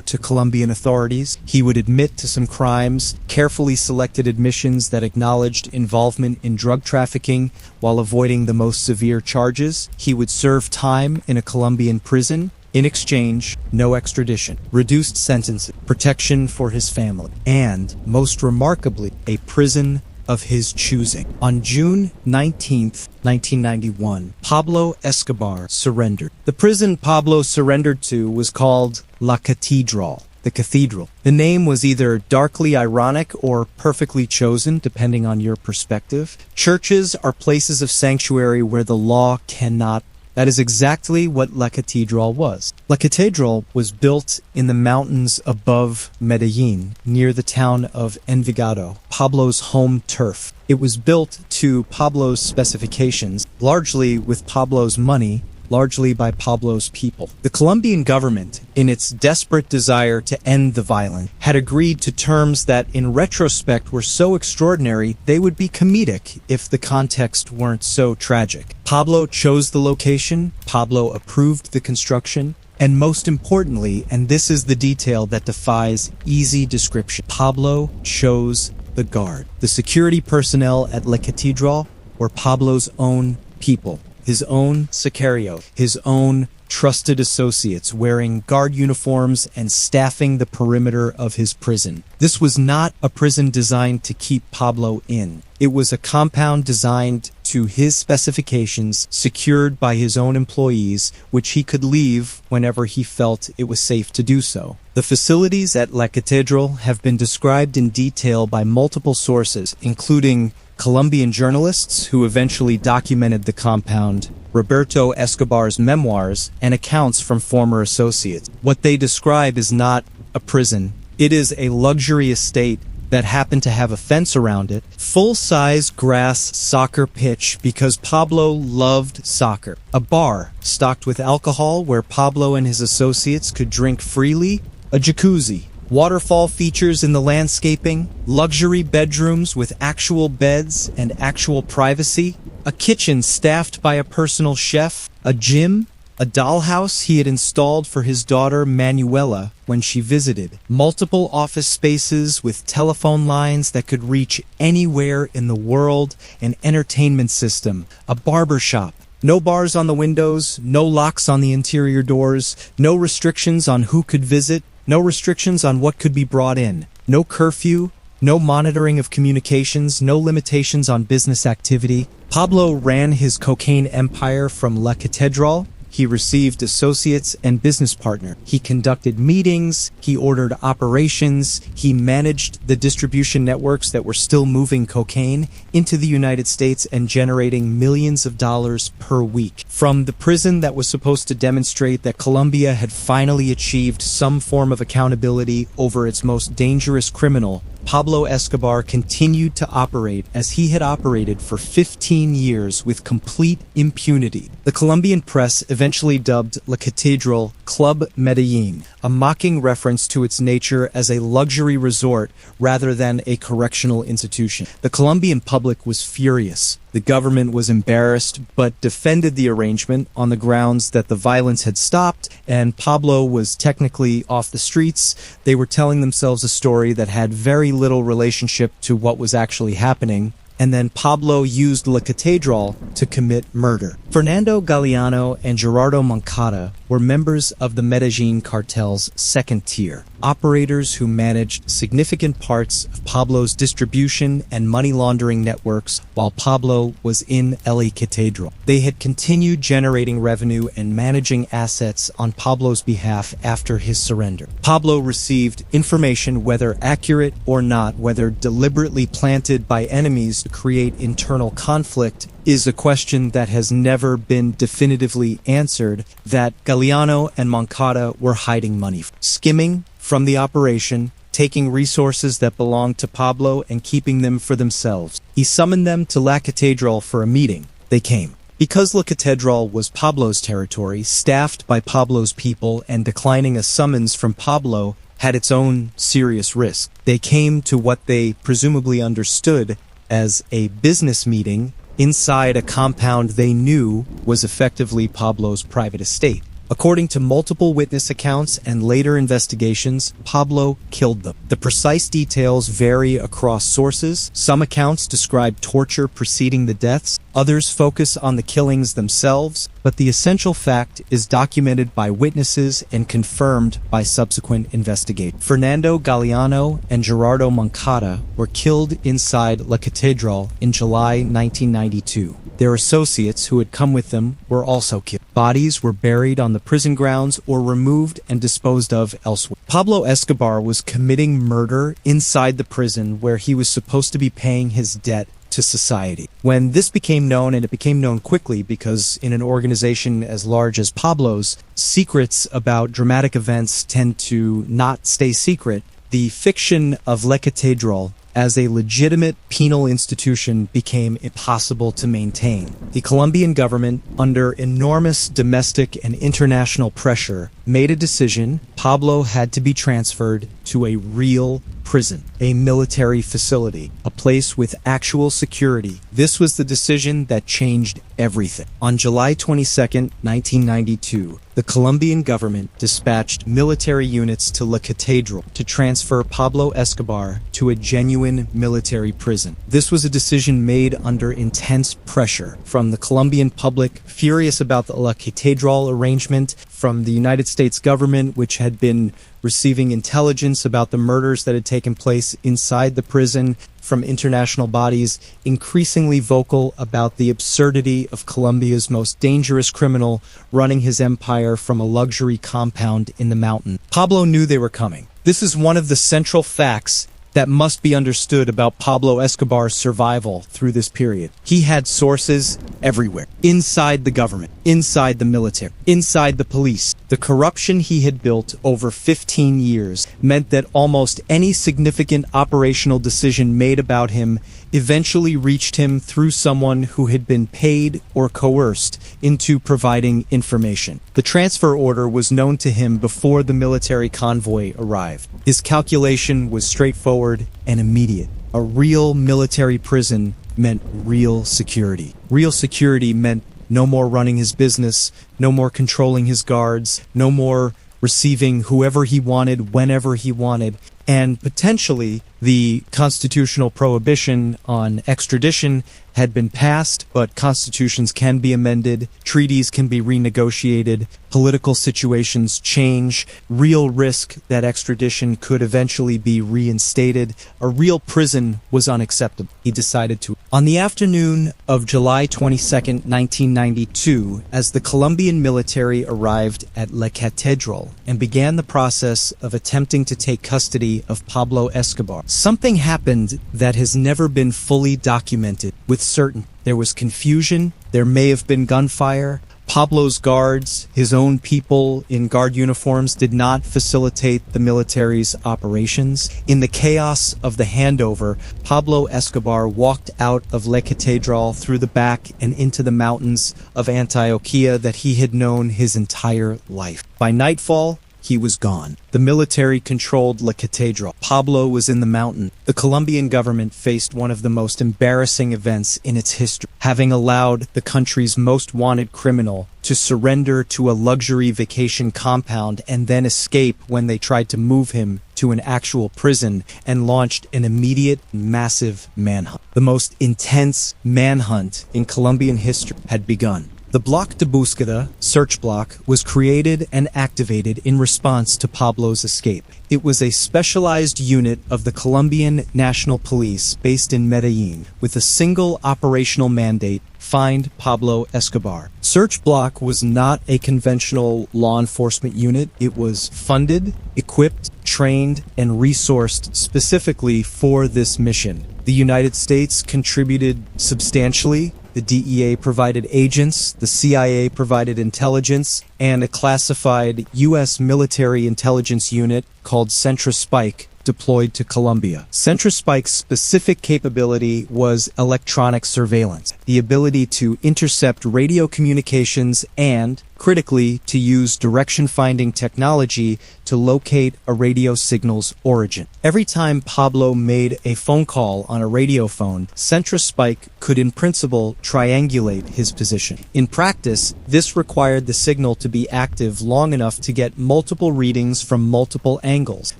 to Colombian authorities. He would admit to some crimes, carefully selected admissions that acknowledged involvement in drug trafficking while avoiding the most severe charges. He would serve time in a Colombian prison. In exchange, no extradition, reduced sentences, protection for his family, and, most remarkably, a prison of his choosing. On June 19th, 1991, Pablo Escobar surrendered. The prison Pablo surrendered to was called La Catedral, the cathedral. The name was either darkly ironic or perfectly chosen, depending on your perspective. Churches are places of sanctuary where the law cannot. That is exactly what La Catedral was. La Catedral was built in the mountains above Medellin, near the town of Envigado, Pablo's home turf. It was built to Pablo's specifications, largely with Pablo's money, largely by Pablo's people. The Colombian government, in its desperate desire to end the violence, had agreed to terms that in retrospect were so extraordinary they would be comedic if the context weren't so tragic. Pablo chose the location, Pablo approved the construction, and most importantly, and this is the detail that defies easy description, Pablo chose the guard. The security personnel at La Catedral were Pablo's own people. His own sicario, his own trusted associates wearing guard uniforms and staffing the perimeter of his prison. This was not a prison designed to keep Pablo in. It was a compound designed to his specifications, secured by his own employees, which he could leave whenever he felt it was safe to do so. The facilities at La Catedral have been described in detail by multiple sources, including Colombian journalists who eventually documented the compound, Roberto Escobar's memoirs, and accounts from former associates. What they describe is not a prison. It is a luxury estate that happened to have a fence around it, full-size grass soccer pitch because Pablo loved soccer, a bar stocked with alcohol where Pablo and his associates could drink freely, a jacuzzi, waterfall features in the landscaping, luxury bedrooms with actual beds and actual privacy, a kitchen staffed by a personal chef, a gym, a dollhouse he had installed for his daughter Manuela when she visited, multiple office spaces with telephone lines that could reach anywhere in the world, an entertainment system, a barber shop, no bars on the windows, no locks on the interior doors, no restrictions on who could visit, no restrictions on what could be brought in, no curfew, no monitoring of communications, no limitations on business activity. Pablo ran his cocaine empire from La Catedral. He received associates and business partners. He conducted meetings. He ordered operations. He managed the distribution networks that were still moving cocaine into the United States and generating millions of dollars per week. From the prison that was supposed to demonstrate that Colombia had finally achieved some form of accountability over its most dangerous criminal, Pablo Escobar continued to operate as he had operated for 15 years with complete impunity. The Colombian press eventually dubbed La Catedral Club Medellin, a mocking reference to its nature as a luxury resort rather than a correctional institution. The Colombian public was furious. The government was embarrassed, but defended the arrangement on the grounds that the violence had stopped and Pablo was technically off the streets. They were telling themselves a story that had very little relationship to what was actually happening. And then Pablo used La Catedral to commit murder. Fernando Galeano and Gerardo Moncada were members of the Medellin cartel's second tier, operators who managed significant parts of Pablo's distribution and money laundering networks while Pablo was in El Catedral. They had continued generating revenue and managing assets on Pablo's behalf after his surrender. Pablo received information, whether accurate or not, whether deliberately planted by enemies to create internal conflict, is a question that has never been definitively answered, that Galeano and Moncada were hiding money, skimming from the operation, taking resources that belonged to Pablo and keeping them for themselves. He summoned them to La Catedral for a meeting. They came. Because La Catedral was Pablo's territory, staffed by Pablo's people, and declining a summons from Pablo had its own serious risk. They came to what they presumably understood as a business meeting inside a compound they knew was effectively Pablo's private estate. According to multiple witness accounts and later investigations, Pablo killed them. The precise details vary across sources. Some accounts describe torture preceding the deaths, others focus on the killings themselves, but the essential fact is documented by witnesses and confirmed by subsequent investigators. Fernando Galeano and Gerardo Moncada were killed inside La Catedral in July 1992. Their associates who had come with them were also killed. Bodies were buried on the prison grounds or removed and disposed of elsewhere. Pablo Escobar was committing murder inside the prison where he was supposed to be paying his debt to society. When this became known, and it became known quickly because in an organization as large as Pablo's, secrets about dramatic events tend to not stay secret, the fiction of La Catedral as a legitimate penal institution became impossible to maintain. The Colombian government, under enormous domestic and international pressure, made a decision. Pablo had to be transferred to a real prison, a military facility, a place with actual security. This was the decision that changed everything. On July 22, 1992, the Colombian government dispatched military units to La Catedral to transfer Pablo Escobar to a genuine military prison. This was a decision made under intense pressure from the Colombian public, furious about the La Catedral arrangement, from the United States government, which had been receiving intelligence about the murders that had taken place inside the prison, from international bodies increasingly vocal about the absurdity of Colombia's most dangerous criminal running his empire from a luxury compound in the mountain. Pablo knew they were coming. This is one of the central facts that must be understood about Pablo Escobar's survival through this period. He had sources everywhere. Inside the government, inside the military, inside the police. The corruption he had built over 15 years meant that almost any significant operational decision made about him eventually reached him through someone who had been paid or coerced into providing information. The transfer order was known to him before the military convoy arrived. His calculation was straightforward and immediate. A real military prison meant real security. Real security meant no more running his business, no more controlling his guards, no more receiving whoever he wanted, whenever he wanted, and potentially the constitutional prohibition on extradition had been passed, but constitutions can be amended, treaties can be renegotiated, political situations change, real risk that extradition could eventually be reinstated. A real prison was unacceptable. He decided to. On the afternoon of July 22nd, 1992, as the Colombian military arrived at La Catedral and began the process of attempting to take custody of Pablo Escobar, something happened that has never been fully documented with certainty. There was confusion, there may have been gunfire. Pablo's guards, his own people in guard uniforms, did not facilitate the military's operations. In the chaos of the handover, Pablo Escobar walked out of La Catedral through the back and into the mountains of Antioquia that he had known his entire life. By nightfall, he was gone. The military controlled La Catedral. Pablo was in the mountain. The Colombian government faced one of the most embarrassing events in its history, having allowed the country's most wanted criminal to surrender to a luxury vacation compound and then escape when they tried to move him to an actual prison, and launched an immediate, massive manhunt. The most intense manhunt in Colombian history had begun. The Bloc de Búsqueda, Search Bloc, was created and activated in response to Pablo's escape. It was a specialized unit of the Colombian National Police based in Medellin, with a single operational mandate: find Pablo Escobar. Search Bloc was not a conventional law enforcement unit. It was funded, equipped, trained, and resourced specifically for this mission. The United States contributed substantially. The DEA provided agents, the CIA provided intelligence, and a classified U.S. military intelligence unit called Centra-Spike deployed to Colombia. Centra-Spike's specific capability was electronic surveillance, the ability to intercept radio communications and, critically, to use direction-finding technology to locate a radio signal's origin. Every time Pablo made a phone call on a radio phone, Centra-Spike could in principle triangulate his position. In practice, this required the signal to be active long enough to get multiple readings from multiple angles,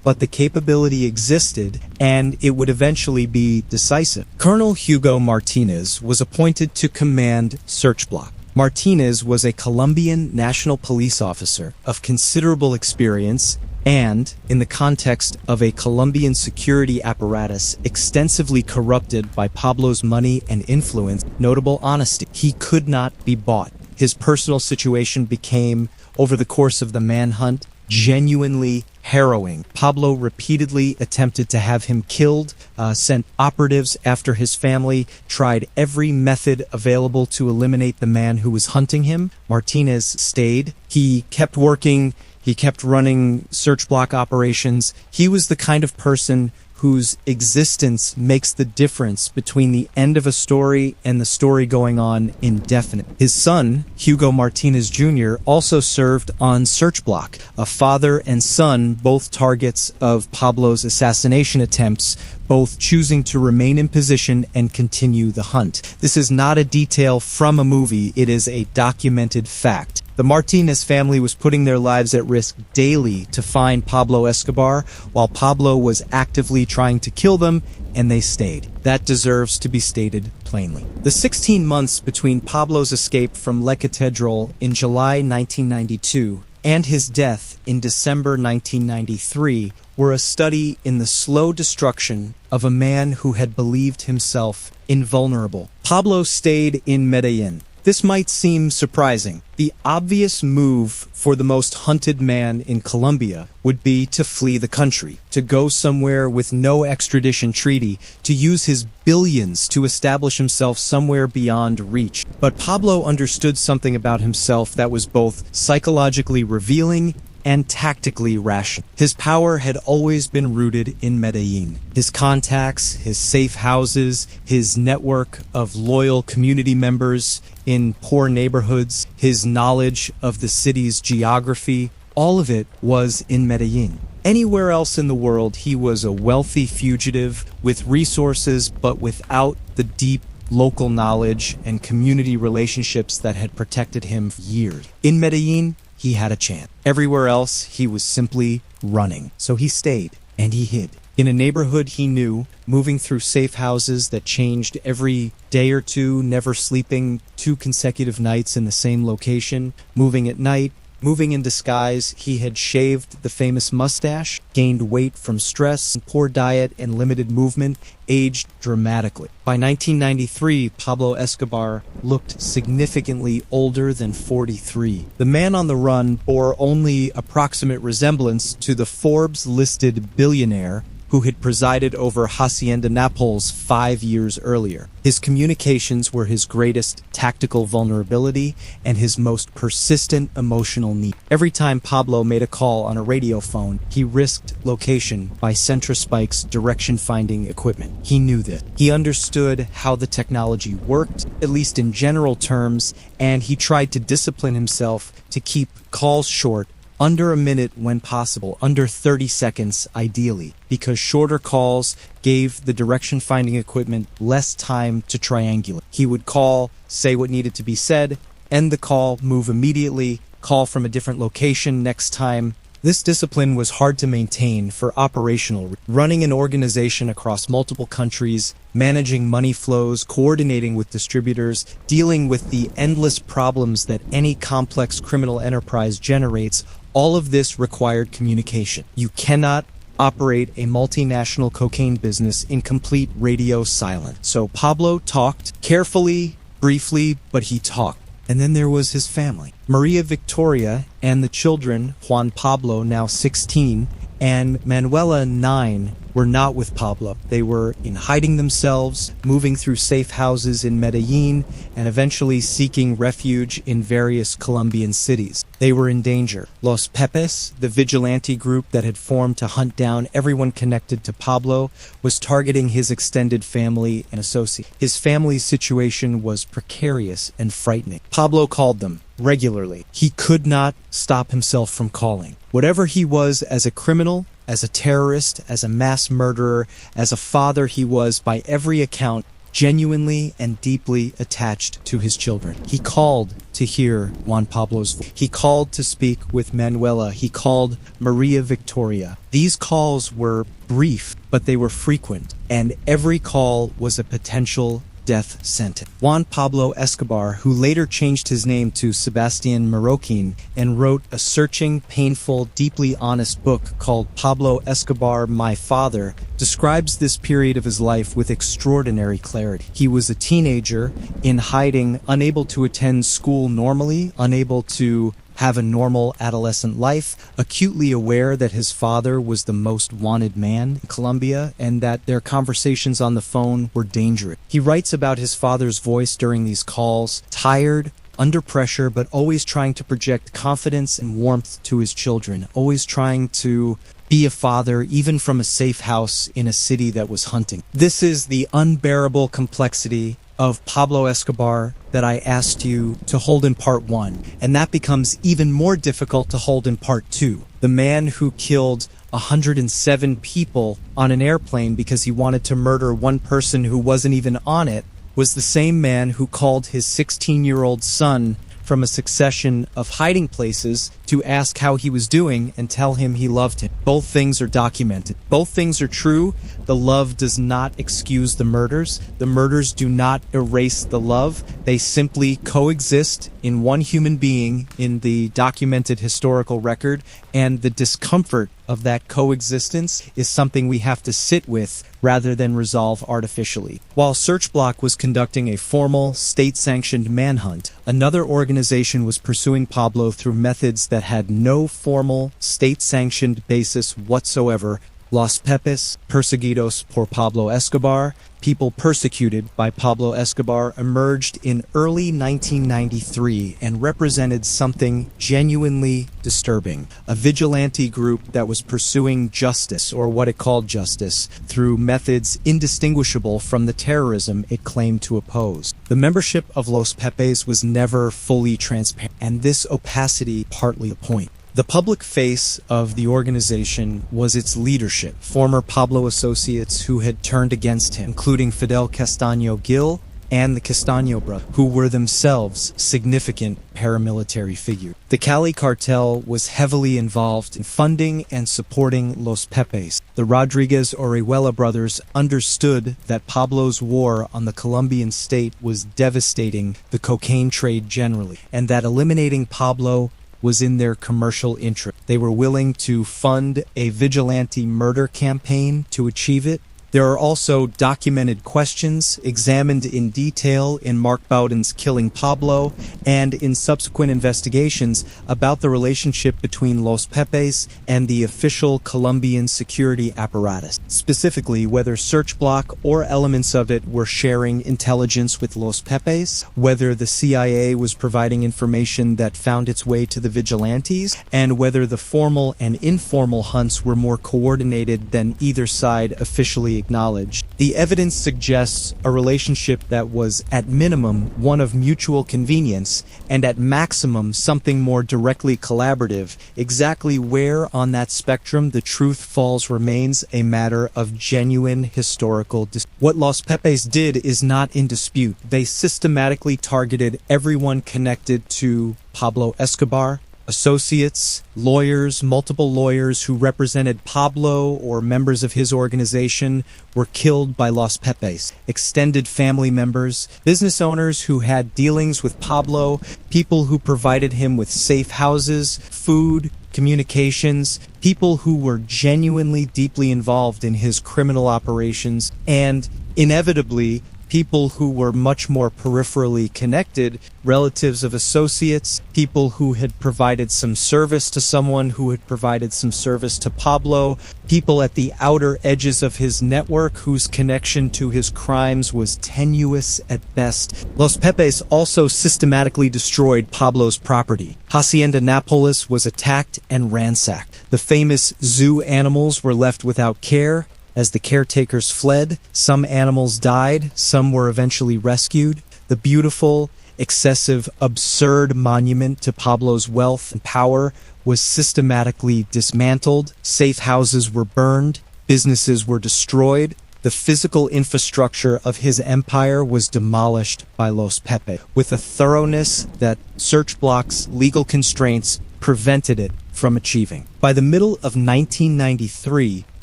but the capability existed, and it would eventually be decisive. Colonel Hugo Martinez was appointed to command Search Bloc. Martinez was a Colombian national police officer of considerable experience and, in the context of a Colombian security apparatus extensively corrupted by Pablo's money and influence, notable honesty. He could not be bought. His personal situation became, over the course of the manhunt, genuinely harrowing. Pablo repeatedly attempted to have him killed, sent operatives after his family, tried every method available to eliminate the man who was hunting him. Martinez stayed. He kept working. He kept running Search Bloc operations. He was the kind of person whose existence makes the difference between the end of a story and the story going on indefinite. His son, Hugo Martinez Jr., also served on Search Bloc, a father and son, both targets of Pablo's assassination attempts, both choosing to remain in position and continue the hunt. This is not a detail from a movie, it is a documented fact. The Martinez family was putting their lives at risk daily to find Pablo Escobar, while Pablo was actively trying to kill them, and they stayed. That deserves to be stated plainly. The 16 months between Pablo's escape from La Catedral in July 1992 and his death in December 1993 were a study in the slow destruction of a man who had believed himself invulnerable. Pablo stayed in Medellin. This might seem surprising. The obvious move for the most hunted man in Colombia would be to flee the country, to go somewhere with no extradition treaty, to use his billions to establish himself somewhere beyond reach. But Pablo understood something about himself that was both psychologically revealing and tactically rational. His power had always been rooted in Medellin. His contacts, his safe houses, his network of loyal community members in poor neighborhoods, his knowledge of the city's geography, all of it was in Medellin. Anywhere else in the world, he was a wealthy fugitive with resources, but without the deep local knowledge and community relationships that had protected him for years. In Medellin, he had a chance. Everywhere else, he was simply running. So he stayed, and he hid. In a neighborhood he knew, moving through safe houses that changed every day or two, never sleeping 2 consecutive nights in the same location, moving at night, moving in disguise. He had shaved the famous mustache, gained weight from stress, poor diet, and limited movement, aged dramatically. By 1993, Pablo Escobar looked significantly older than 43. The man on the run bore only approximate resemblance to the Forbes-listed billionaire who had presided over Hacienda Nápoles 5 years earlier. His communications were his greatest tactical vulnerability and his most persistent emotional need. Every time Pablo made a call on a radio phone, he risked location by Centra-Spike's direction-finding equipment. He knew this. He understood how the technology worked, at least in general terms, and he tried to discipline himself to keep calls short, under a minute when possible, under 30 seconds ideally, because shorter calls gave the direction-finding equipment less time to triangulate. He would call, say what needed to be said, end the call, move immediately, call from a different location next time, This discipline was hard to maintain for operational reasons. Running an organization across multiple countries, managing money flows, coordinating with distributors, dealing with the endless problems that any complex criminal enterprise generates, all of this required communication. You cannot operate a multinational cocaine business in complete radio silence. So Pablo talked carefully, briefly, but he talked. And then there was his family. Maria Victoria and the children, Juan Pablo, now 16, and Manuela, 9, were not with Pablo. They were in hiding themselves, moving through safe houses in Medellin, and eventually seeking refuge in various Colombian cities. They were in danger. Los Pepes, the vigilante group that had formed to hunt down everyone connected to Pablo, was targeting his extended family and associates. His family's situation was precarious and frightening. Pablo called them regularly. He could not stop himself from calling. Whatever he was as a criminal, as a terrorist, as a mass murderer, as a father, he was, by every account, genuinely and deeply attached to his children. He called to hear Juan Pablo's voice. He called to speak with Manuela. He called Maria Victoria. These calls were brief, but they were frequent, and every call was a potential death sentence. Juan Pablo Escobar, who later changed his name to Sebastián Marroquín and wrote a searching, painful, deeply honest book called Pablo Escobar, My Father, describes this period of his life with extraordinary clarity. He was a teenager in hiding, unable to attend school normally, unable to have a normal adolescent life, acutely aware that his father was the most wanted man in Colombia and that their conversations on the phone were dangerous. He writes about his father's voice during these calls, tired, under pressure, but always trying to project confidence and warmth to his children, always trying to be a father, even from a safe house in a city that was hunting. This is the unbearable complexity of Pablo Escobar that I asked you to hold in part 1, and that becomes even more difficult to hold in part 2. The man who killed 107 people on an airplane because he wanted to murder one person who wasn't even on it was the same man who called his 16-year-old son from a succession of hiding places to ask how he was doing and tell him he loved him. Both things are documented. Both things are true. The love does not excuse the murders. The murders do not erase the love. They simply coexist in one human being in the documented historical record, and the discomfort of that coexistence is something we have to sit with rather than resolve artificially. While Search Bloc was conducting a formal, state-sanctioned manhunt, another organization was pursuing Pablo through methods that had no formal, state-sanctioned basis whatsoever. Los Pepes, perseguidos por Pablo Escobar, people persecuted by Pablo Escobar, emerged in early 1993 and represented something genuinely disturbing. A vigilante group that was pursuing justice, or what it called justice, through methods indistinguishable from the terrorism it claimed to oppose. The membership of Los Pepes was never fully transparent, and this opacity partly the point. The public face of the organization was its leadership, former Pablo associates who had turned against him, including Fidel Castaño Gil and the Castaño brothers, who were themselves significant paramilitary figures. The Cali Cartel was heavily involved in funding and supporting Los Pepes. The Rodriguez-Orihuela brothers understood that Pablo's war on the Colombian state was devastating the cocaine trade generally, and that eliminating Pablo was in their commercial interest. They were willing to fund a vigilante murder campaign to achieve it. There are also documented questions examined in detail in Mark Bowden's Killing Pablo and in subsequent investigations about the relationship between Los Pepes and the official Colombian security apparatus. Specifically, whether Search Bloc or elements of it were sharing intelligence with Los Pepes, whether the CIA was providing information that found its way to the vigilantes, and whether the formal and informal hunts were more coordinated than either side officially acknowledged. The evidence suggests a relationship that was, at minimum, one of mutual convenience, and at maximum, something more directly collaborative. Exactly where on that spectrum the truth falls remains a matter of genuine historical dispute. What Los Pepes did is not in dispute. They systematically targeted everyone connected to Pablo Escobar, Associates, lawyers, multiple lawyers who represented Pablo or members of his organization were killed by Los Pepes. Extended family members, business owners who had dealings with Pablo, people who provided him with safe houses, food, communications, people who were genuinely deeply involved in his criminal operations, and inevitably, people who were much more peripherally connected, relatives of associates, people who had provided some service to someone who had provided some service to Pablo, people at the outer edges of his network whose connection to his crimes was tenuous at best. Los Pepes also systematically destroyed Pablo's property. Hacienda Nápoles was attacked and ransacked. The famous zoo animals were left without care. As the caretakers fled, some animals died, some were eventually rescued. The beautiful, excessive, absurd monument to Pablo's wealth and power was systematically dismantled. Safe houses were burned, businesses were destroyed. The physical infrastructure of his empire was demolished by Los Pepes, with a thoroughness that Search Bloc's legal constraints prevented it from achieving. By the middle of 1993,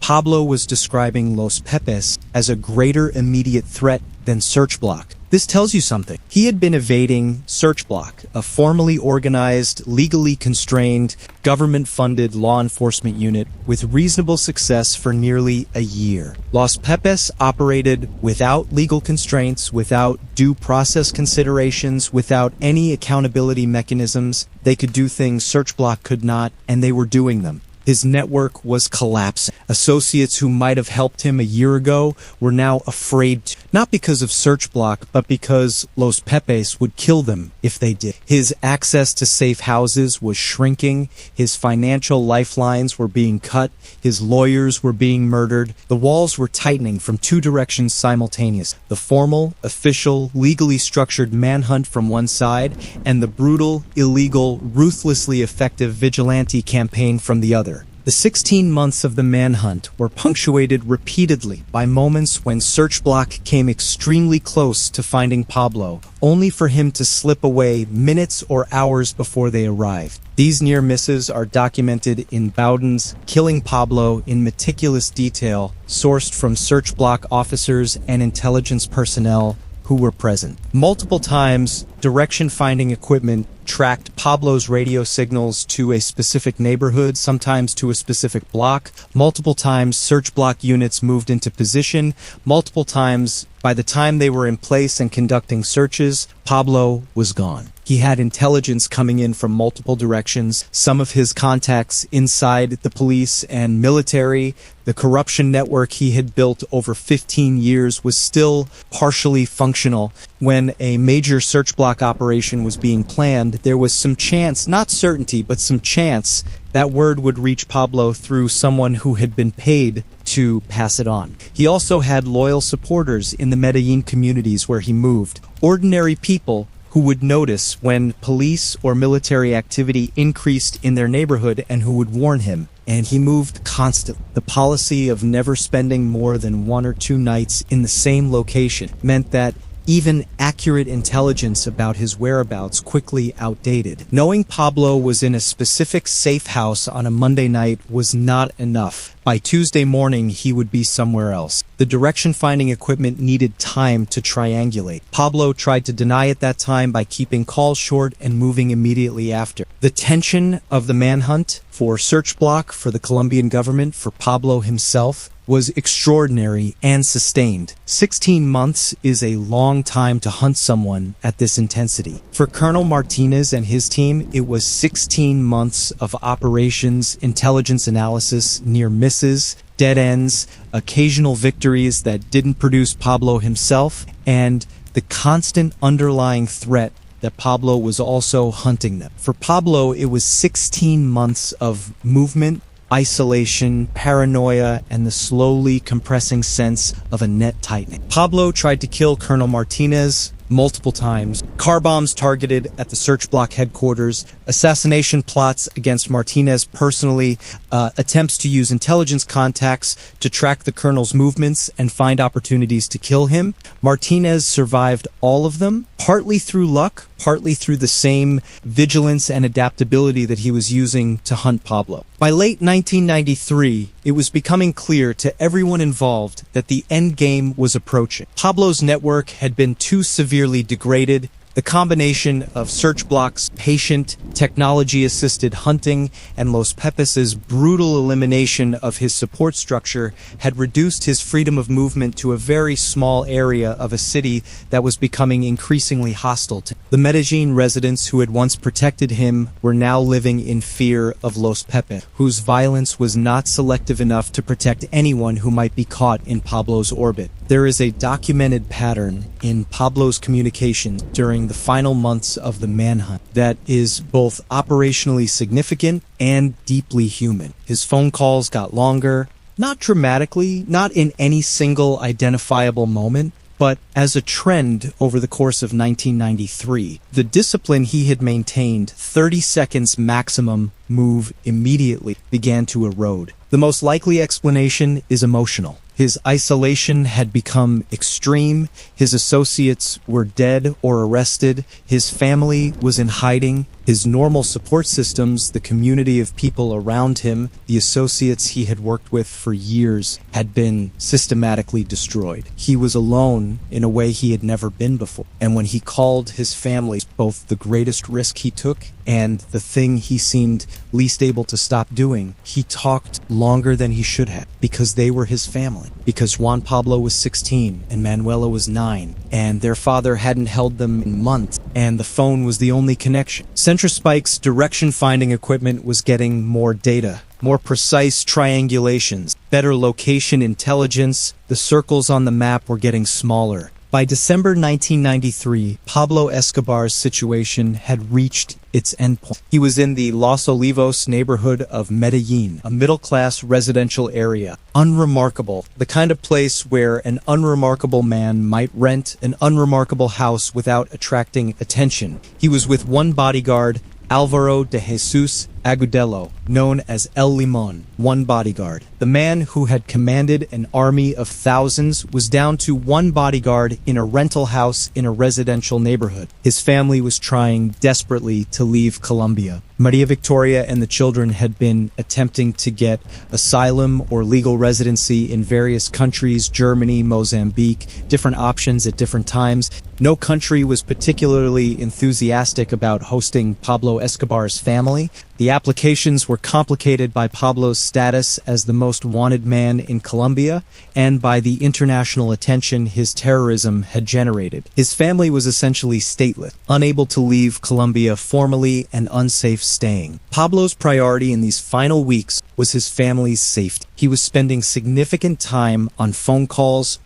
Pablo was describing Los Pepes as a greater immediate threat than Search Bloc. This tells you something. He had been evading Search Bloc, a formally organized, legally constrained, government-funded law enforcement unit with reasonable success for nearly a year. Los Pepes operated without legal constraints, without due process considerations, without any accountability mechanisms. They could do things Search Bloc could not, and they were doing them. His network was collapsing. Associates who might have helped him a year ago were now afraid to, not because of Search Bloc, but because Los Pepes would kill them if they did. His access to safe houses was shrinking. His financial lifelines were being cut. His lawyers were being murdered. The walls were tightening from two directions simultaneously. The formal, official, legally structured manhunt from one side, and the brutal, illegal, ruthlessly effective vigilante campaign from the other. The 16 months of the manhunt were punctuated repeatedly by moments when Search Bloc came extremely close to finding Pablo, only for him to slip away minutes or hours before they arrived. These near misses are documented in Bowden's Killing Pablo in meticulous detail, sourced from Search Bloc officers and intelligence personnel who were present. Multiple times, direction-finding equipment tracked Pablo's radio signals to a specific neighborhood, sometimes to a specific block. Multiple times, Search Bloc units moved into position. Multiple times, by the time they were in place and conducting searches, Pablo was gone. He had intelligence coming in from multiple directions. Some of his contacts inside the police and military, the corruption network he had built over 15 years was still partially functional. When a major Search Bloc operation was being planned, there was some chance, not certainty, but some chance that word would reach Pablo through someone who had been paid to pass it on. He also had loyal supporters in the Medellin communities where he moved, ordinary people who would notice when police or military activity increased in their neighborhood and who would warn him. And he moved constantly. The policy of never spending more than 1 or 2 nights in the same location meant that even accurate intelligence about his whereabouts quickly outdated. Knowing Pablo was in a specific safe house on a Monday night was not enough. By Tuesday morning, he would be somewhere else. The direction-finding equipment needed time to triangulate. Pablo tried to deny it that time by keeping calls short and moving immediately after. The tension of the manhunt for Search Bloc, for the Colombian government, for Pablo himself, was extraordinary and sustained. 16 months is a long time to hunt someone at this intensity. For Colonel Martinez and his team, it was 16 months of operations, intelligence analysis, near misses, dead ends, occasional victories that didn't produce Pablo himself, and the constant underlying threat that Pablo was also hunting them. For Pablo, it was 16 months of movement, isolation, paranoia, and the slowly compressing sense of a net tightening. Pablo tried to kill Colonel Martinez multiple times, car bombs targeted at the Search Bloc headquarters, assassination plots against Martinez personally, attempts to use intelligence contacts to track the colonel's movements and find opportunities to kill him. Martinez survived all of them, partly through luck, partly through the same vigilance and adaptability that he was using to hunt Pablo. By late 1993, it was becoming clear to everyone involved that the end game was approaching. Pablo's network had been too severely degraded. The combination of Search Bloc's patient, technology-assisted hunting and Los Pepes' brutal elimination of his support structure had reduced his freedom of movement to a very small area of a city that was becoming increasingly hostile to him. The Medellin residents who had once protected him were now living in fear of Los Pepes, whose violence was not selective enough to protect anyone who might be caught in Pablo's orbit. There is a documented pattern in Pablo's communications during the final months of the manhunt that is both operationally significant and deeply human. His phone calls got longer, not dramatically, not in any single identifiable moment, but as a trend over the course of 1993. The discipline he had maintained, 30 seconds maximum, move immediately, began to erode. The most likely explanation is emotional. His isolation had become extreme, his associates were dead or arrested, his family was in hiding, his normal support systems, the community of people around him, the associates he had worked with for years, had been systematically destroyed. He was alone in a way he had never been before. And when he called his family, both the greatest risk he took and the thing he seemed least able to stop doing, he talked longer than he should have, because they were his family. Because Juan Pablo was 16 and Manuela was 9, and their father hadn't held them in months, and the phone was the only connection. Centrospike's direction-finding equipment was getting more data, more precise triangulations, better location intelligence. The circles on the map were getting smaller. By December 1993, Pablo Escobar's situation had reached its endpoint. He was in the Los Olivos neighborhood of Medellin, a middle-class residential area. Unremarkable, the kind of place where an unremarkable man might rent an unremarkable house without attracting attention. He was with one bodyguard, Alvaro de Jesus Agudelo, known as El Limon, one bodyguard. The man who had commanded an army of thousands was down to one bodyguard in a rental house in a residential neighborhood. His family was trying desperately to leave Colombia. Maria Victoria and the children had been attempting to get asylum or legal residency in various countries, Germany, Mozambique, different options at different times. No country was particularly enthusiastic about hosting Pablo Escobar's family. The applications were complicated by Pablo's status as the most wanted man in Colombia and by the international attention his terrorism had generated. His family was essentially stateless, unable to leave Colombia formally and unsafe staying. Pablo's priority in these final weeks was his family's safety. He was spending significant time on phone calls,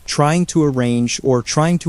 trying to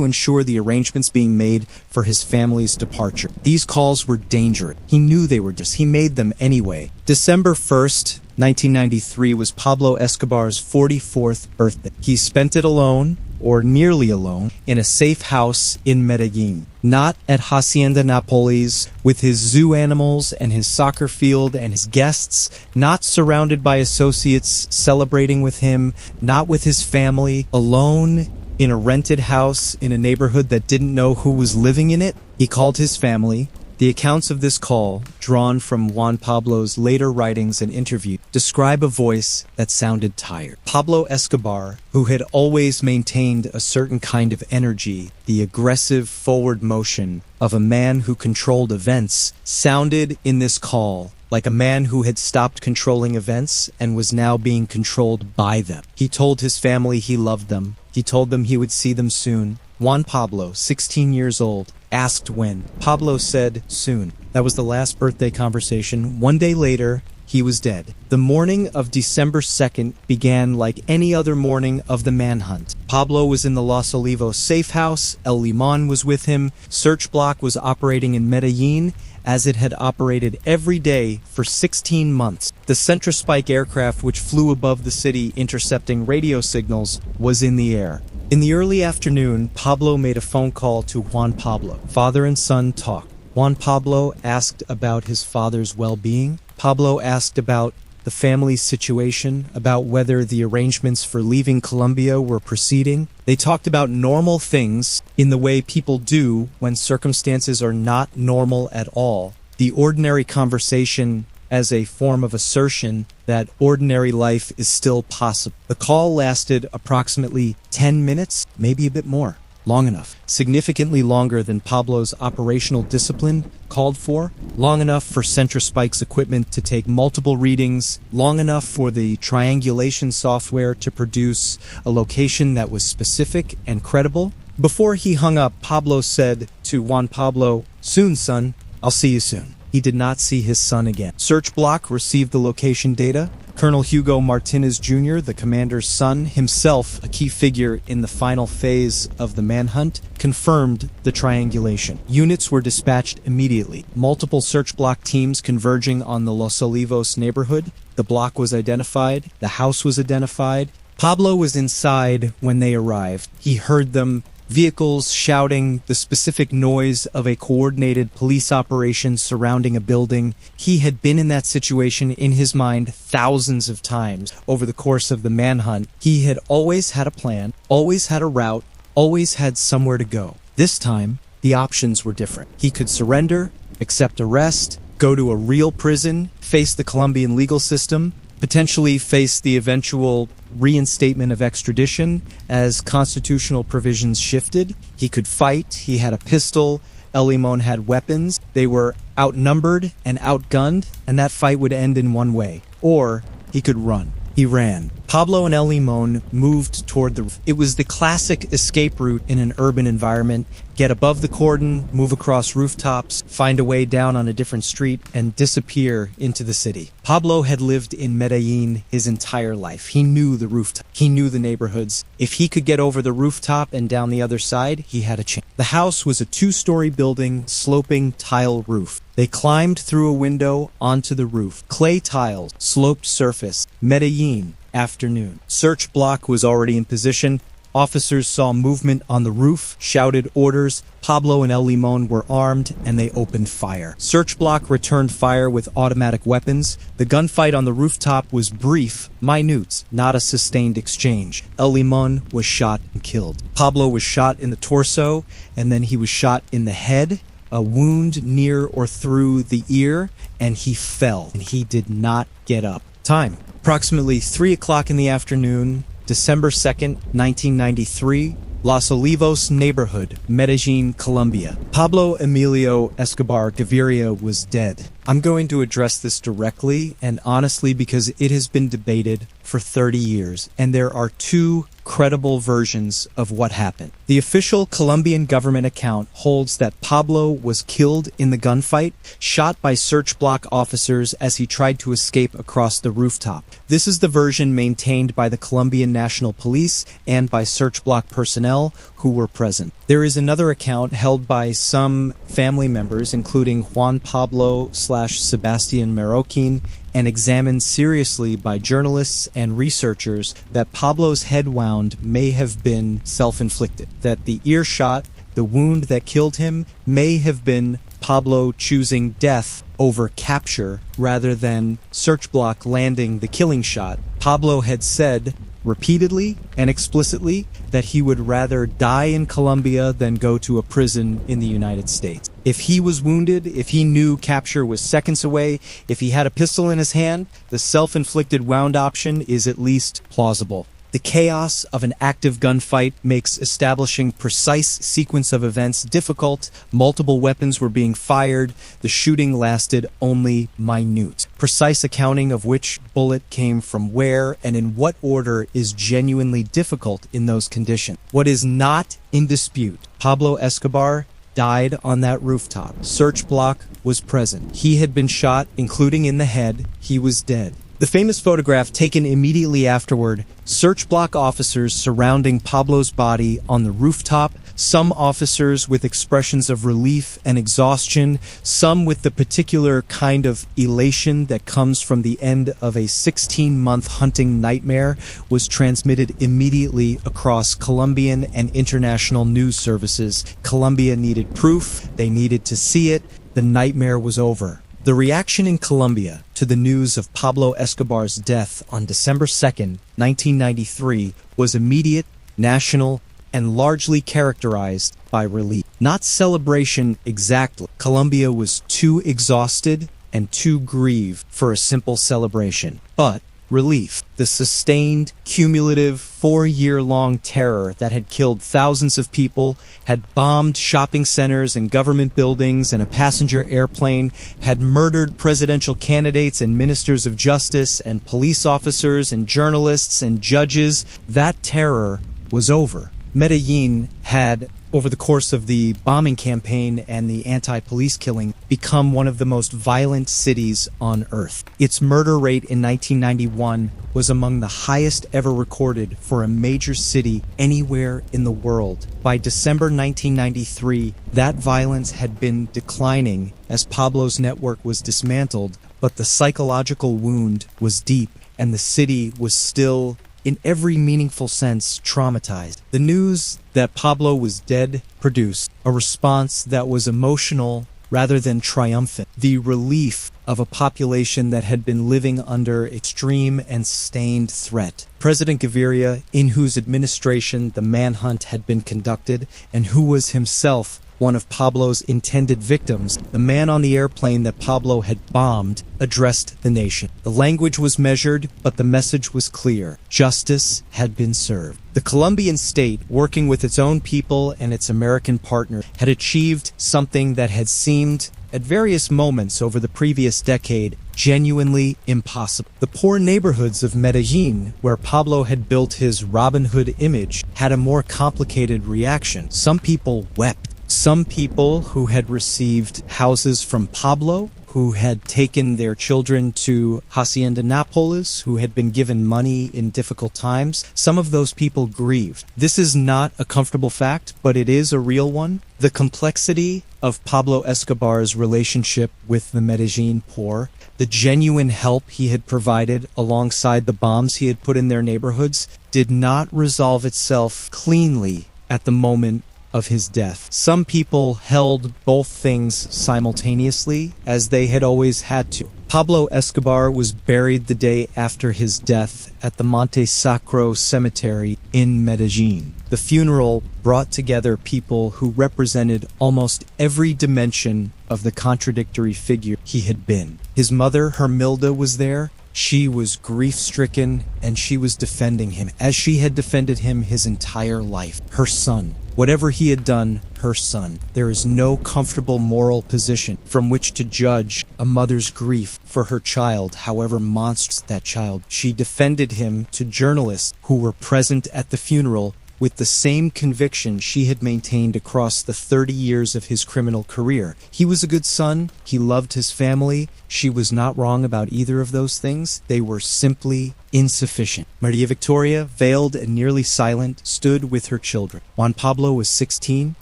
ensure the arrangements being made for his family's departure. These calls were dangerous. He knew they were he made them anyway. December 1st, 1993 was Pablo Escobar's 44th birthday. He spent it alone, or nearly alone, in a safe house in Medellin. Not at Hacienda Nápoles, with his zoo animals and his soccer field and his guests, not surrounded by associates celebrating with him, not with his family, alone in a rented house in a neighborhood that didn't know who was living in it. He called his family. The accounts of this call, drawn from Juan Pablo's later writings and interviews, describe a voice that sounded tired. Pablo Escobar, who had always maintained a certain kind of energy, the aggressive forward motion of a man who controlled events, sounded in this call like a man who had stopped controlling events and was now being controlled by them. He told his family he loved them. He told them he would see them soon. Juan Pablo, 16 years old, asked when. Pablo said, soon. That was the last birthday conversation. One day later, he was dead. The morning of December 2nd began like any other morning of the manhunt. Pablo was in the Los Olivos safe house. El Limon was with him. Search Bloc was operating in Medellin, as it had operated every day for 16 months. The Centrospike aircraft, which flew above the city intercepting radio signals, was in the air. In the early afternoon, Pablo made a phone call to Juan Pablo. Father and son talked. Juan Pablo asked about his father's well-being. Pablo asked about the family's situation, about whether the arrangements for leaving Colombia were proceeding. They talked about normal things in the way people do when circumstances are not normal at all. The ordinary conversation as a form of assertion that ordinary life is still possible. The call lasted approximately 10 minutes, maybe a bit more. Long enough. Significantly longer than Pablo's operational discipline called for. Long enough for Centrospike's equipment to take multiple readings. Long enough for the triangulation software to produce a location that was specific and credible. Before he hung up, Pablo said to Juan Pablo, "Soon, son. I'll see you soon." He did not see his son again. Search Bloc received the location data. Colonel Hugo Martinez Jr., the commander's son, himself a key figure in the final phase of the manhunt, confirmed the triangulation. Units were dispatched immediately. Multiple Search Bloc teams converging on the Los Olivos neighborhood. The block was identified. The house was identified. Pablo was inside when they arrived. He heard them. Vehicles shouting, the specific noise of a coordinated police operation surrounding a building. He had been in that situation in his mind thousands of times over the course of the manhunt. He had always had a plan, always had a route, always had somewhere to go. This time, the options were different. He could surrender, accept arrest, go to a real prison, face the Colombian legal system, potentially face the eventual reinstatement of extradition as constitutional provisions shifted. He could fight. He had a pistol. El Limon had weapons. They were outnumbered and outgunned, and that fight would end in one way. Or he could run. He ran. Pablo and El Limon moved toward the... It was the classic escape route in an urban environment. Get above the cordon, move across rooftops, find a way down on a different street, and disappear into the city. Pablo had lived in Medellin his entire life. He knew the rooftop. He knew the neighborhoods. If he could get over the rooftop and down the other side, he had a chance. The house was a 2-story building, sloping tile roof. They climbed through a window onto the roof. Clay tiles, sloped surface. Medellin, afternoon. Search Bloc was already in position. Officers saw movement on the roof, shouted orders. Pablo and El Limon were armed, and they opened fire. Search Bloc returned fire with automatic weapons. The gunfight on the rooftop was brief, minute, not a sustained exchange. El Limon was shot and killed. Pablo was shot in the torso, and then he was shot in the head, a wound near or through the ear, and he fell, and he did not get up. Time. Approximately 3 o'clock in the afternoon, December 2nd, 1993, Los Olivos neighborhood, Medellin, Colombia. Pablo Emilio Escobar Gaviria was dead. I'm going to address this directly and honestly because it has been debated for 30 years, and there are 2 credible versions of what happened. The official Colombian government account holds that Pablo was killed in the gunfight, shot by Search Bloc officers as he tried to escape across the rooftop. This is the version maintained by the Colombian National Police and by Search Bloc personnel who were present. There is another account held by some family members, including Juan Pablo / Sebastián Marroquín, and examined seriously by journalists and researchers that Pablo's head wound may have been self-inflicted, that the ear shot, the wound that killed him, may have been Pablo choosing death over capture rather than Search Bloc landing the killing shot. Pablo had said repeatedly and explicitly that he would rather die in Colombia than go to a prison in the United States. If he was wounded, if he knew capture was seconds away, if he had a pistol in his hand, the self-inflicted wound option is at least plausible. The chaos of an active gunfight makes establishing precise sequence of events difficult. Multiple weapons were being fired. The shooting lasted only minute. Precise accounting of which bullet came from where and in what order is genuinely difficult in those conditions. What is not in dispute, Pablo Escobar died on that rooftop. Search Bloc was present. He had been shot, including in the head. He was dead. The famous photograph taken immediately afterward, Search Bloc officers surrounding Pablo's body on the rooftop, Some officers with expressions of relief and exhaustion, some with the particular kind of elation that comes from the end of a 16-month hunting nightmare, was transmitted immediately across Colombian and international news services. Colombia needed proof, they needed to see it, the nightmare was over. The reaction in Colombia to the news of Pablo Escobar's death on December 2nd, 1993, was immediate, national, and largely characterized by relief. Not celebration exactly. Colombia was too exhausted and too grieved for a simple celebration. But relief. The sustained, cumulative, 4-year-long terror that had killed thousands of people, had bombed shopping centers and government buildings and a passenger airplane, had murdered presidential candidates and ministers of justice and police officers and journalists and judges. That terror was over. Medellin had, over the course of the bombing campaign and the anti-police killing, become one of the most violent cities on earth. Its murder rate in 1991 was among the highest ever recorded for a major city anywhere in the world. By December 1993, that violence had been declining as Pablo's network was dismantled, but the psychological wound was deep, and the city was still, in every meaningful sense, traumatized. The news that Pablo was dead produced a response that was emotional rather than triumphant. The relief of a population that had been living under extreme and sustained threat. President Gaviria, in whose administration the manhunt had been conducted, and who was himself one of Pablo's intended victims, the man on the airplane that Pablo had bombed, addressed the nation. The language was measured, but the message was clear. Justice had been served. The Colombian state, working with its own people and its American partner, had achieved something that had seemed, at various moments over the previous decade, genuinely impossible. The poor neighborhoods of Medellin, where Pablo had built his Robin Hood image, had a more complicated reaction. Some people wept. Some people who had received houses from Pablo, who had taken their children to Hacienda Nápoles, who had been given money in difficult times, some of those people grieved. This is not a comfortable fact, but it is a real one. The complexity of Pablo Escobar's relationship with the Medellin poor, the genuine help he had provided alongside the bombs he had put in their neighborhoods, did not resolve itself cleanly at the moment of his death. Some people held both things simultaneously, as they had always had to. Pablo Escobar was buried the day after his death at the Monte Sacro Cemetery in Medellin. The funeral brought together people who represented almost every dimension of the contradictory figure he had been. His mother, Hermilda, was there. She was grief-stricken, and she was defending him, as she had defended him his entire life. Her son. Whatever he had done, her son. There is no comfortable moral position from which to judge a mother's grief for her child, however monstrous that child. She defended him to journalists who were present at the funeral with the same conviction she had maintained across the 30 years of his criminal career. He was a good son. He loved his family. She was not wrong about either of those things. They were simply insufficient. Maria Victoria, veiled and nearly silent, stood with her children. Juan Pablo was 16.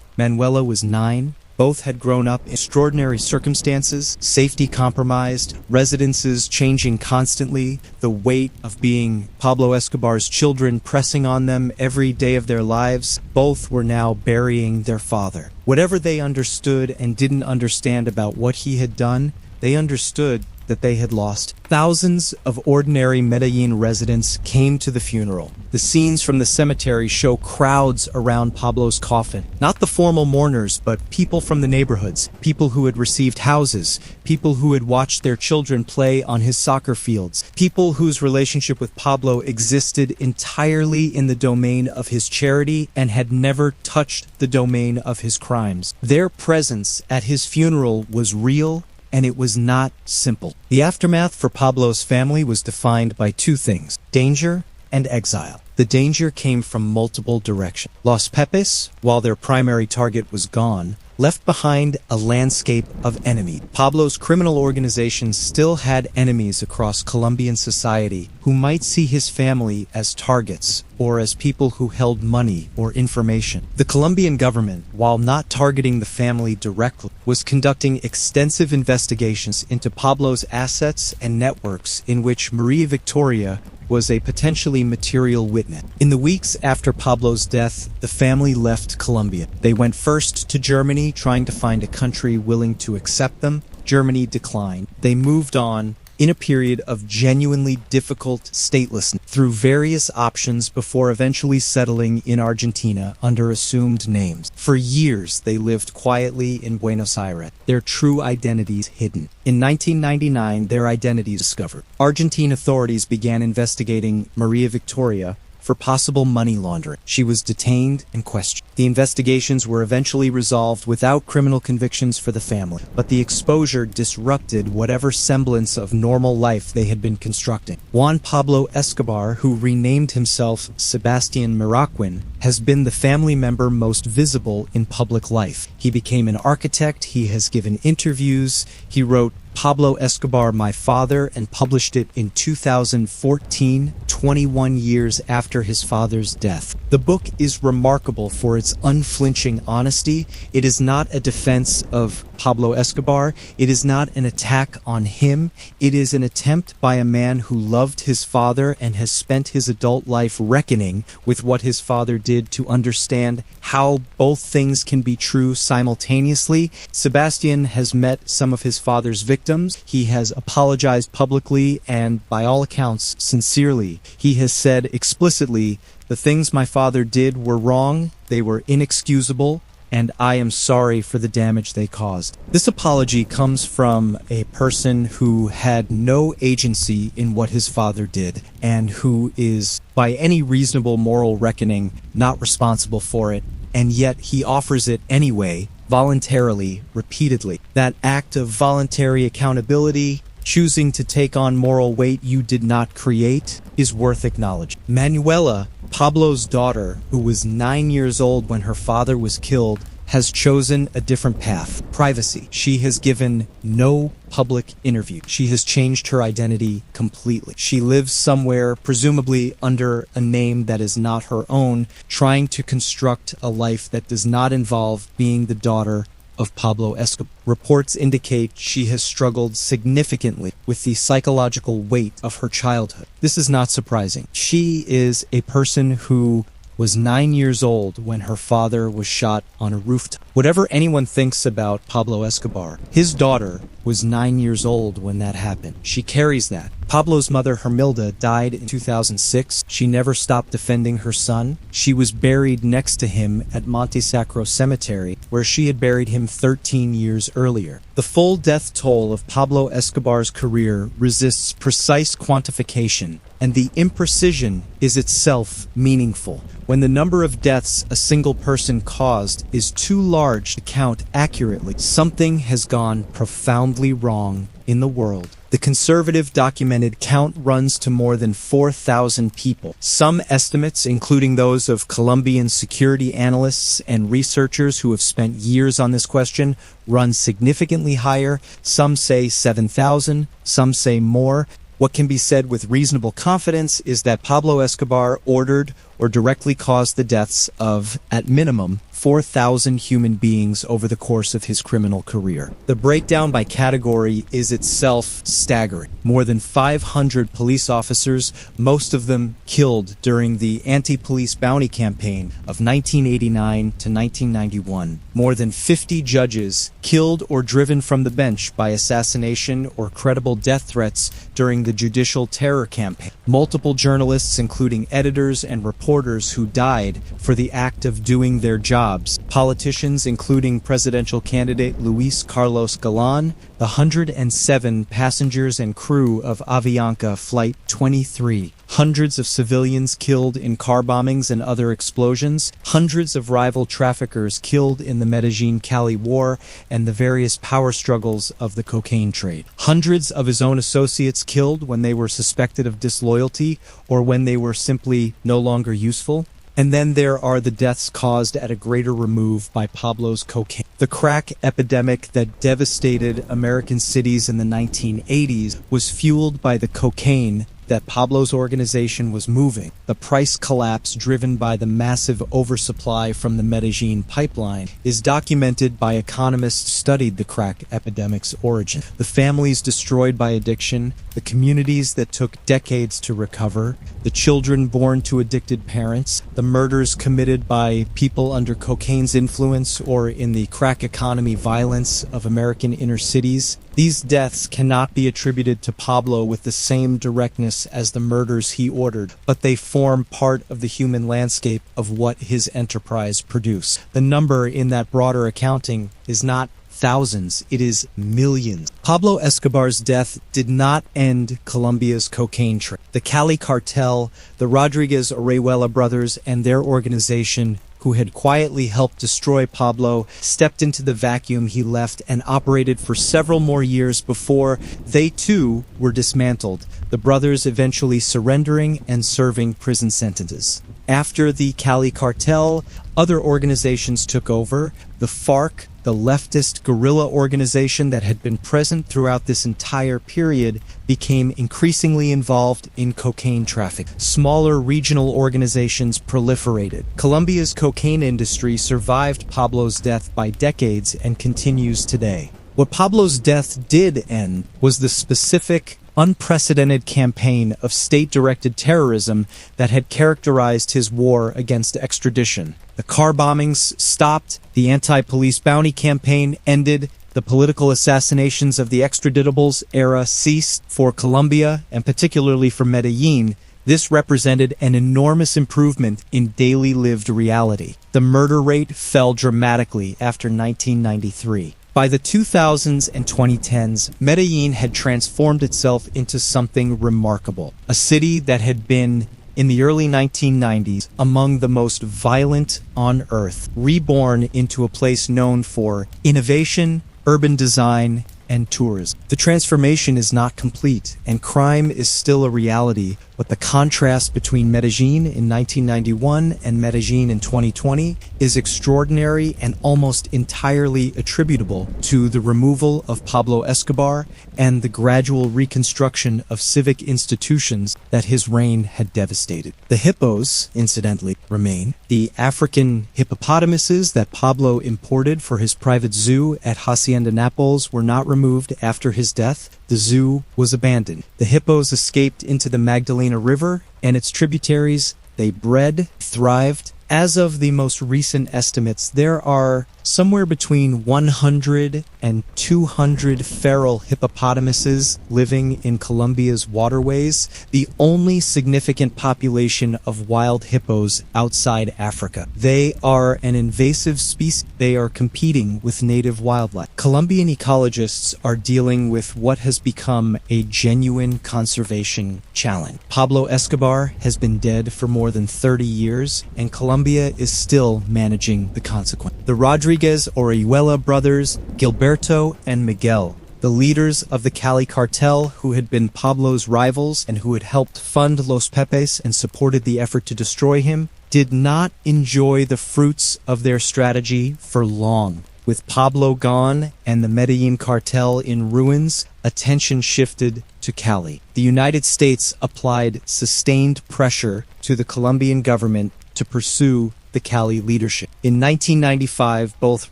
Manuela was 9. Both had grown up in extraordinary circumstances, safety compromised, residences changing constantly, the weight of being Pablo Escobar's children pressing on them every day of their lives. Both were now burying their father. Whatever they understood and didn't understand about what he had done, they understood that they had lost. Thousands of ordinary Medellin residents came to the funeral. The scenes from the cemetery show crowds around Pablo's coffin. Not the formal mourners, but people from the neighborhoods, people who had received houses, people who had watched their children play on his soccer fields, people whose relationship with Pablo existed entirely in the domain of his charity and had never touched the domain of his crimes. Their presence at his funeral was real, and it was not simple. The aftermath for Pablo's family was defined by two things: danger and exile. The danger came from multiple directions. Los Pepes, while their primary target was gone, left behind a landscape of enemies. Pablo's criminal organization still had enemies across Colombian society who might see his family as targets or as people who held money or information. The Colombian government, while not targeting the family directly, was conducting extensive investigations into Pablo's assets and networks, in which Maria Victoria was a potentially material witness. In the weeks after Pablo's death, the family left Colombia. They went first to Germany, trying to find a country willing to accept them. Germany declined. They moved on in a period of genuinely difficult statelessness through various options before eventually settling in Argentina under assumed names. For years, they lived quietly in Buenos Aires, their true identities hidden. In 1999, their identities discovered. Argentine authorities began investigating Maria Victoria for possible money laundering. She was detained and questioned. The investigations were eventually resolved without criminal convictions for the family, but the exposure disrupted whatever semblance of normal life they had been constructing. Juan Pablo Escobar, who renamed himself Sebastián Marroquín, has been the family member most visible in public life. He became an architect, he has given interviews, he wrote Pablo Escobar, My Father, and published it in 2014, 21 years after his father's death. The book is remarkable for its unflinching honesty. It is not a defense of Pablo Escobar. It is not an attack on him. It is an attempt by a man who loved his father and has spent his adult life reckoning with what his father did to understand how both things can be true simultaneously. Sebastian has met some of his father's victims. He has apologized publicly and, by all accounts, sincerely. He has said explicitly, "The things my father did were wrong, they were inexcusable, and I am sorry for the damage they caused." This apology comes from a person who had no agency in what his father did, and who is, by any reasonable moral reckoning, not responsible for it, and yet he offers it anyway, voluntarily, repeatedly. That act of voluntary accountability, choosing to take on moral weight you did not create, is worth acknowledging. Manuela, Pablo's daughter, who was 9 years old when her father was killed, has chosen a different path: privacy. She has given no public interview. She has changed her identity completely. She lives somewhere, presumably under a name that is not her own, trying to construct a life that does not involve being the daughter of Pablo Escobar. Reports indicate she has struggled significantly with the psychological weight of her childhood. This is not surprising. She is a person who was 9 years old when her father was shot on a rooftop. Whatever anyone thinks about Pablo Escobar, his daughter was 9 years old when that happened. She carries that. Pablo's mother, Hermilda, died in 2006. She never stopped defending her son. She was buried next to him at Monte Sacro Cemetery, where she had buried him 13 years earlier. The full death toll of Pablo Escobar's career resists precise quantification, and the imprecision is itself meaningful. When the number of deaths a single person caused is too large to count accurately, something has gone profoundly wrong in the world. The conservative documented count runs to more than 4,000 people. Some estimates, including those of Colombian security analysts and researchers who have spent years on this question, run significantly higher. Some say 7,000, some say more. What can be said with reasonable confidence is that Pablo Escobar ordered or directly caused the deaths of, at minimum, 4,000 human beings over the course of his criminal career. The breakdown by category is itself staggering. More than 500 police officers, most of them killed during the anti-police bounty campaign of 1989 to 1991. More than 50 judges killed or driven from the bench by assassination or credible death threats during the judicial terror campaign. Multiple journalists, including editors and reporters, who died for the act of doing their jobs. Politicians, including presidential candidate Luis Carlos Galan, the 107 passengers and crew of Avianca Flight 23, hundreds of civilians killed in car bombings and other explosions, hundreds of rival traffickers killed in the Medellin-Cali war and the various power struggles of the cocaine trade, hundreds of his own associates killed when they were suspected of disloyalty or when they were simply no longer useful. And then there are the deaths caused at a greater remove by Pablo's cocaine. The crack epidemic that devastated American cities in the 1980s was fueled by the cocaine that Pablo's organization was moving. The price collapse driven by the massive oversupply from the Medellin pipeline is documented by economists who studied the crack epidemic's origin. The families destroyed by addiction, the communities that took decades to recover, the children born to addicted parents, the murders committed by people under cocaine's influence or in the crack economy violence of American inner cities. These deaths cannot be attributed to Pablo with the same directness as the murders he ordered, but they form part of the human landscape of what his enterprise produced. The number in that broader accounting is not thousands, it is millions. Pablo Escobar's death did not end Colombia's cocaine trade. The Cali Cartel, the Rodriguez Orejuela brothers, and their organization, who had quietly helped destroy Pablo, stepped into the vacuum he left and operated for several more years before they too were dismantled, the brothers eventually surrendering and serving prison sentences. After the Cali Cartel, other organizations took over. The FARC, the leftist guerrilla organization that had been present throughout this entire period, became increasingly involved in cocaine traffic. Smaller regional organizations proliferated. Colombia's cocaine industry survived Pablo's death by decades and continues today. What Pablo's death did end was the specific, unprecedented campaign of state-directed terrorism that had characterized his war against extradition. The car bombings stopped, the anti-police bounty campaign ended, the political assassinations of the extraditables era ceased. For Colombia, and particularly for Medellin, this represented an enormous improvement in daily lived reality. The murder rate fell dramatically after 1993. By the 2000s and 2010s, Medellin had transformed itself into something remarkable. A city that had been, in the early 1990s, among the most violent on earth, reborn into a place known for innovation, urban design, and tourism. The transformation is not complete, and crime is still a reality, but the contrast between Medellin in 1991 and Medellin in 2020 is extraordinary and almost entirely attributable to the removal of Pablo Escobar and the gradual reconstruction of civic institutions that his reign had devastated. The hippos, incidentally, remain. The African hippopotamuses that Pablo imported for his private zoo at Hacienda Naples were not removed after his death. The zoo was abandoned. The hippos escaped into the Magdalena River and its tributaries. They bred, thrived. As of the most recent estimates, there are somewhere between 100 and 200 feral hippopotamuses living in Colombia's waterways, the only significant population of wild hippos outside Africa. They are an invasive species. They are competing with native wildlife. Colombian ecologists are dealing with what has become a genuine conservation challenge. Pablo Escobar has been dead for more than 30 years, and Colombia is still managing the consequence. The Rodriguez Orejuela brothers, Gilberto and Miguel, the leaders of the Cali Cartel who had been Pablo's rivals and who had helped fund Los Pepes and supported the effort to destroy him, did not enjoy the fruits of their strategy for long. With Pablo gone and the Medellin cartel in ruins, attention shifted to Cali. The United States applied sustained pressure to the Colombian government to pursue the Cali leadership. In 1995, both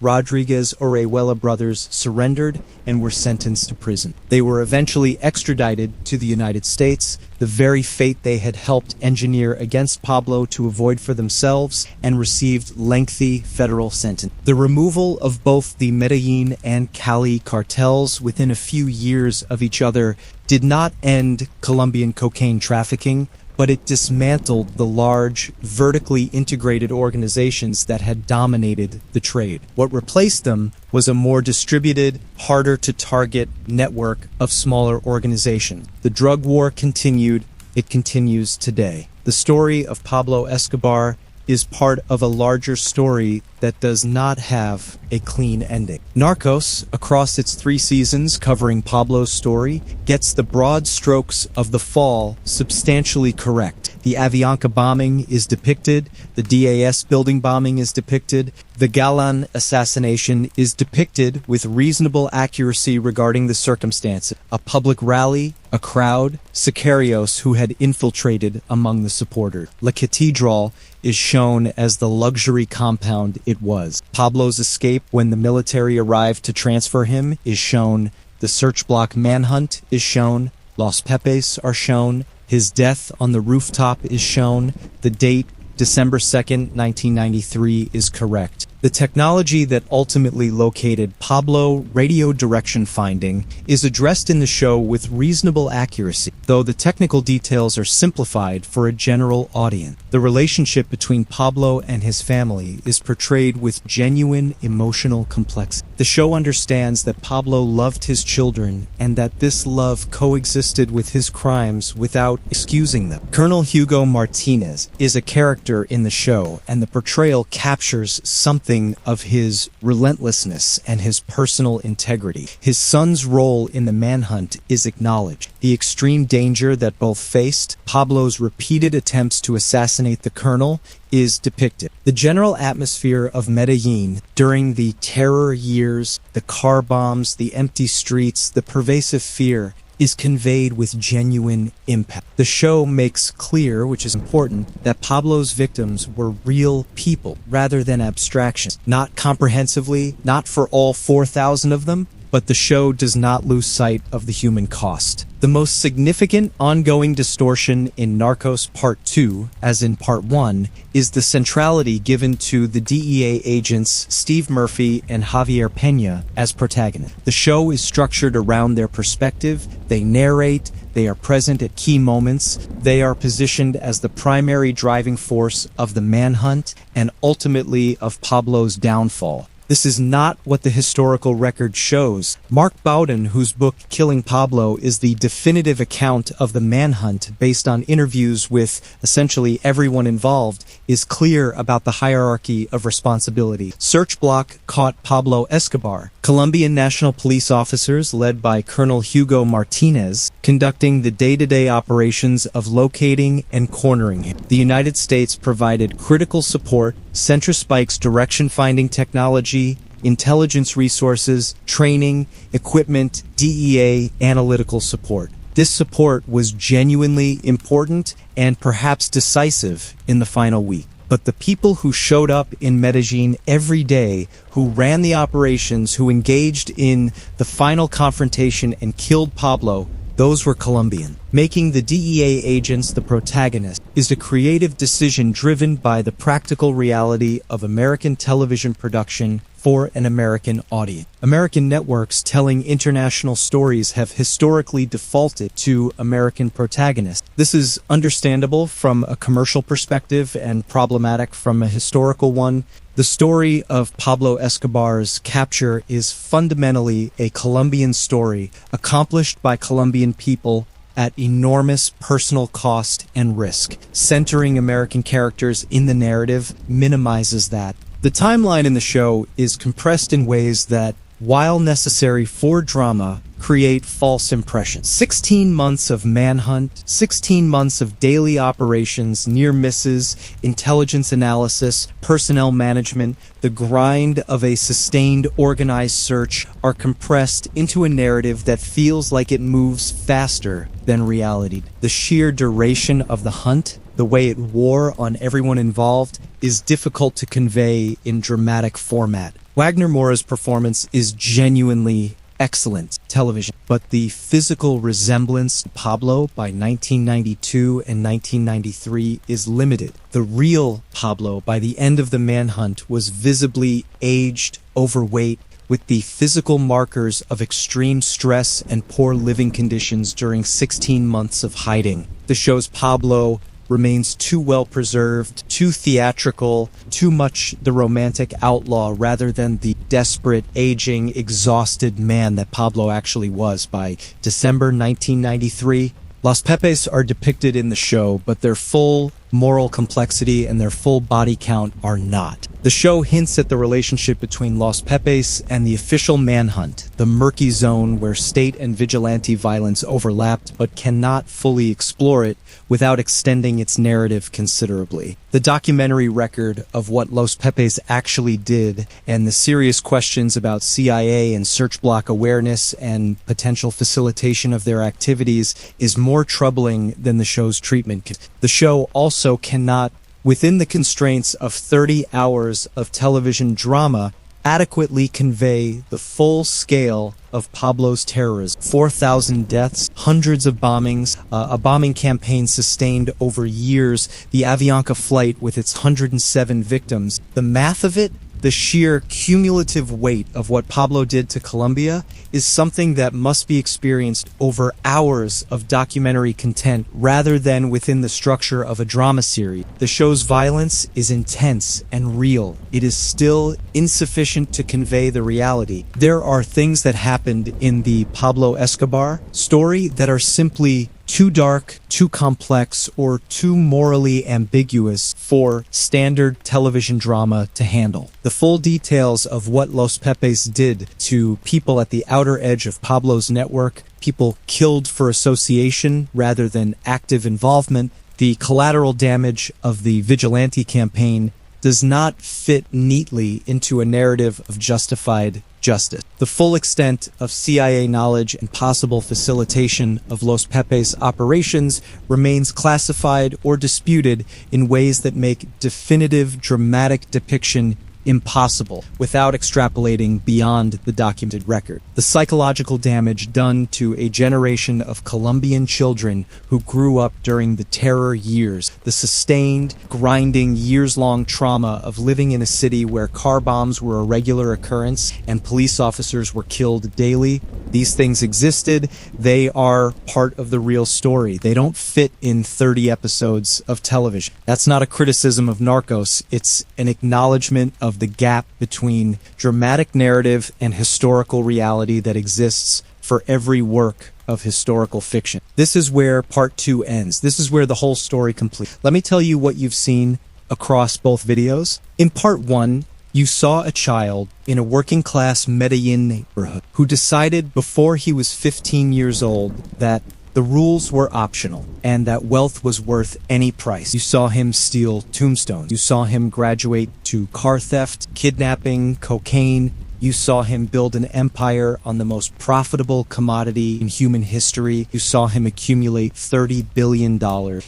Rodriguez Orejuela brothers surrendered and were sentenced to prison. They were eventually extradited to the United States, the very fate they had helped engineer against Pablo to avoid for themselves, and received lengthy federal sentence. The removal of both the Medellin and Cali cartels within a few years of each other did not end Colombian cocaine trafficking, but it dismantled the large, vertically integrated organizations that had dominated the trade. What replaced them was a more distributed, harder-to-target network of smaller organizations. The drug war continued. It continues today. The story of Pablo Escobar is part of a larger story that does not have a clean ending. Narcos, across its 3 seasons covering Pablo's story, gets the broad strokes of the fall substantially correct. The Avianca bombing is depicted, the DAS building bombing is depicted, the Galan assassination is depicted with reasonable accuracy regarding the circumstances. A public rally, a crowd, sicarios who had infiltrated among the supporters. La Catedral is shown as the luxury compound it was. Pablo's escape when the military arrived to transfer him is shown. The Search Bloc manhunt is shown. Los Pepes are shown. His death on the rooftop is shown. The date, December 2nd, 1993, is correct. The technology that ultimately located Pablo radio direction finding is addressed in the show with reasonable accuracy, though the technical details are simplified for a general audience. The relationship between Pablo and his family is portrayed with genuine emotional complexity. The show understands that Pablo loved his children and that this love coexisted with his crimes without excusing them. Colonel Hugo Martinez is a character in the show, and the portrayal captures something of his relentlessness and his personal integrity. His son's role in the manhunt is acknowledged. The extreme danger that both faced, Pablo's repeated attempts to assassinate the colonel, is depicted. The general atmosphere of Medellin during the terror years, the car bombs, the empty streets, the pervasive fear, is conveyed with genuine impact. The show makes clear, which is important, that Pablo's victims were real people rather than abstractions. Not comprehensively, not for all 4,000 of them, but the show does not lose sight of the human cost. The most significant ongoing distortion in Narcos Part 2, as in Part 1, is the centrality given to the DEA agents Steve Murphy and Javier Peña as protagonists. The show is structured around their perspective. They narrate, they are present at key moments, they are positioned as the primary driving force of the manhunt and ultimately of Pablo's downfall. This is not what the historical record shows. Mark Bowden, whose book Killing Pablo is the definitive account of the manhunt based on interviews with essentially everyone involved, is clear about the hierarchy of responsibility. Search Bloc caught Pablo Escobar. Colombian national police officers, led by Colonel Hugo Martinez, conducting the day-to-day operations of locating and cornering him. The United States provided critical support, Centrospike's direction-finding technology, intelligence resources, training, equipment, DEA, analytical support. This support was genuinely important and perhaps decisive in the final week. But the people who showed up in Medellin every day, who ran the operations, who engaged in the final confrontation and killed Pablo, those were Colombian. Making the DEA agents the protagonist is a creative decision driven by the practical reality of American television production for an American audience. American networks telling international stories have historically defaulted to American protagonists. This is understandable from a commercial perspective and problematic from a historical one. The story of Pablo Escobar's capture is fundamentally a Colombian story accomplished by Colombian people at enormous personal cost and risk. Centering American characters in the narrative minimizes that. The timeline in the show is compressed in ways that, while necessary for drama, create false impressions. 16 months of manhunt, 16 months of daily operations, near misses, intelligence analysis, personnel management, the grind of a sustained, organized search are compressed into a narrative that feels like it moves faster than reality. The sheer duration of the hunt, the way it wore on everyone involved, is difficult to convey in dramatic format. Wagner Moura's performance is genuinely excellent television, but the physical resemblance to Pablo by 1992 and 1993 is limited. The real Pablo by the end of the manhunt was visibly aged, overweight, with the physical markers of extreme stress and poor living conditions during 16 months of hiding. The show's Pablo remains too well preserved, too theatrical, too much the romantic outlaw rather than the desperate, aging, exhausted man that Pablo actually was by December 1993. Los Pepes are depicted in the show, but their full moral complexity and their full body count are not. The show hints at the relationship between Los Pepes and the official Manhunt, the murky zone where state and vigilante violence overlapped but cannot fully explore it without extending its narrative considerably. The documentary record of what Los Pepes actually did and the serious questions about CIA and Search Bloc awareness and potential facilitation of their activities is more troubling than the show's treatment. The show also cannot, within the constraints of 30 hours of television drama, adequately convey the full scale of Pablo's terrorism. 4,000 deaths, hundreds of bombings, a bombing campaign sustained over years, the Avianca flight with its 107 victims. The math of it, the sheer cumulative weight of what Pablo did to Colombia is something that must be experienced over hours of documentary content rather than within the structure of a drama series. The show's violence is intense and real. It is still insufficient to convey the reality. There are things that happened in the Pablo Escobar story that are simply too dark, too complex, or too morally ambiguous for standard television drama to handle. The full details of what Los Pepes did to people at the outer edge of Pablo's network, people killed for association rather than active involvement, the collateral damage of the vigilante campaign, does not fit neatly into a narrative of justified justice. The full extent of CIA knowledge and possible facilitation of Los Pepes operations remains classified or disputed in ways that make definitive dramatic depiction impossible without extrapolating beyond the documented record. The psychological damage done to a generation of Colombian children who grew up during the terror years, the sustained, grinding, years-long trauma of living in a city where car bombs were a regular occurrence and police officers were killed daily. These things existed. They are part of the real story. They don't fit in 30 episodes of television. That's not a criticism of Narcos. It's an acknowledgement of the gap between dramatic narrative and historical reality that exists for every work of historical fiction. This is where part 2 ends. This is where the whole story completes. Let me tell you what you've seen across both videos. In part 1, you saw a child in a working-class Medellin neighborhood who decided before he was 15 years old that the rules were optional and that wealth was worth any price. You saw him steal tombstones. You saw him graduate to car theft, kidnapping, cocaine. You saw him build an empire on the most profitable commodity in human history. You saw him accumulate $30 billion.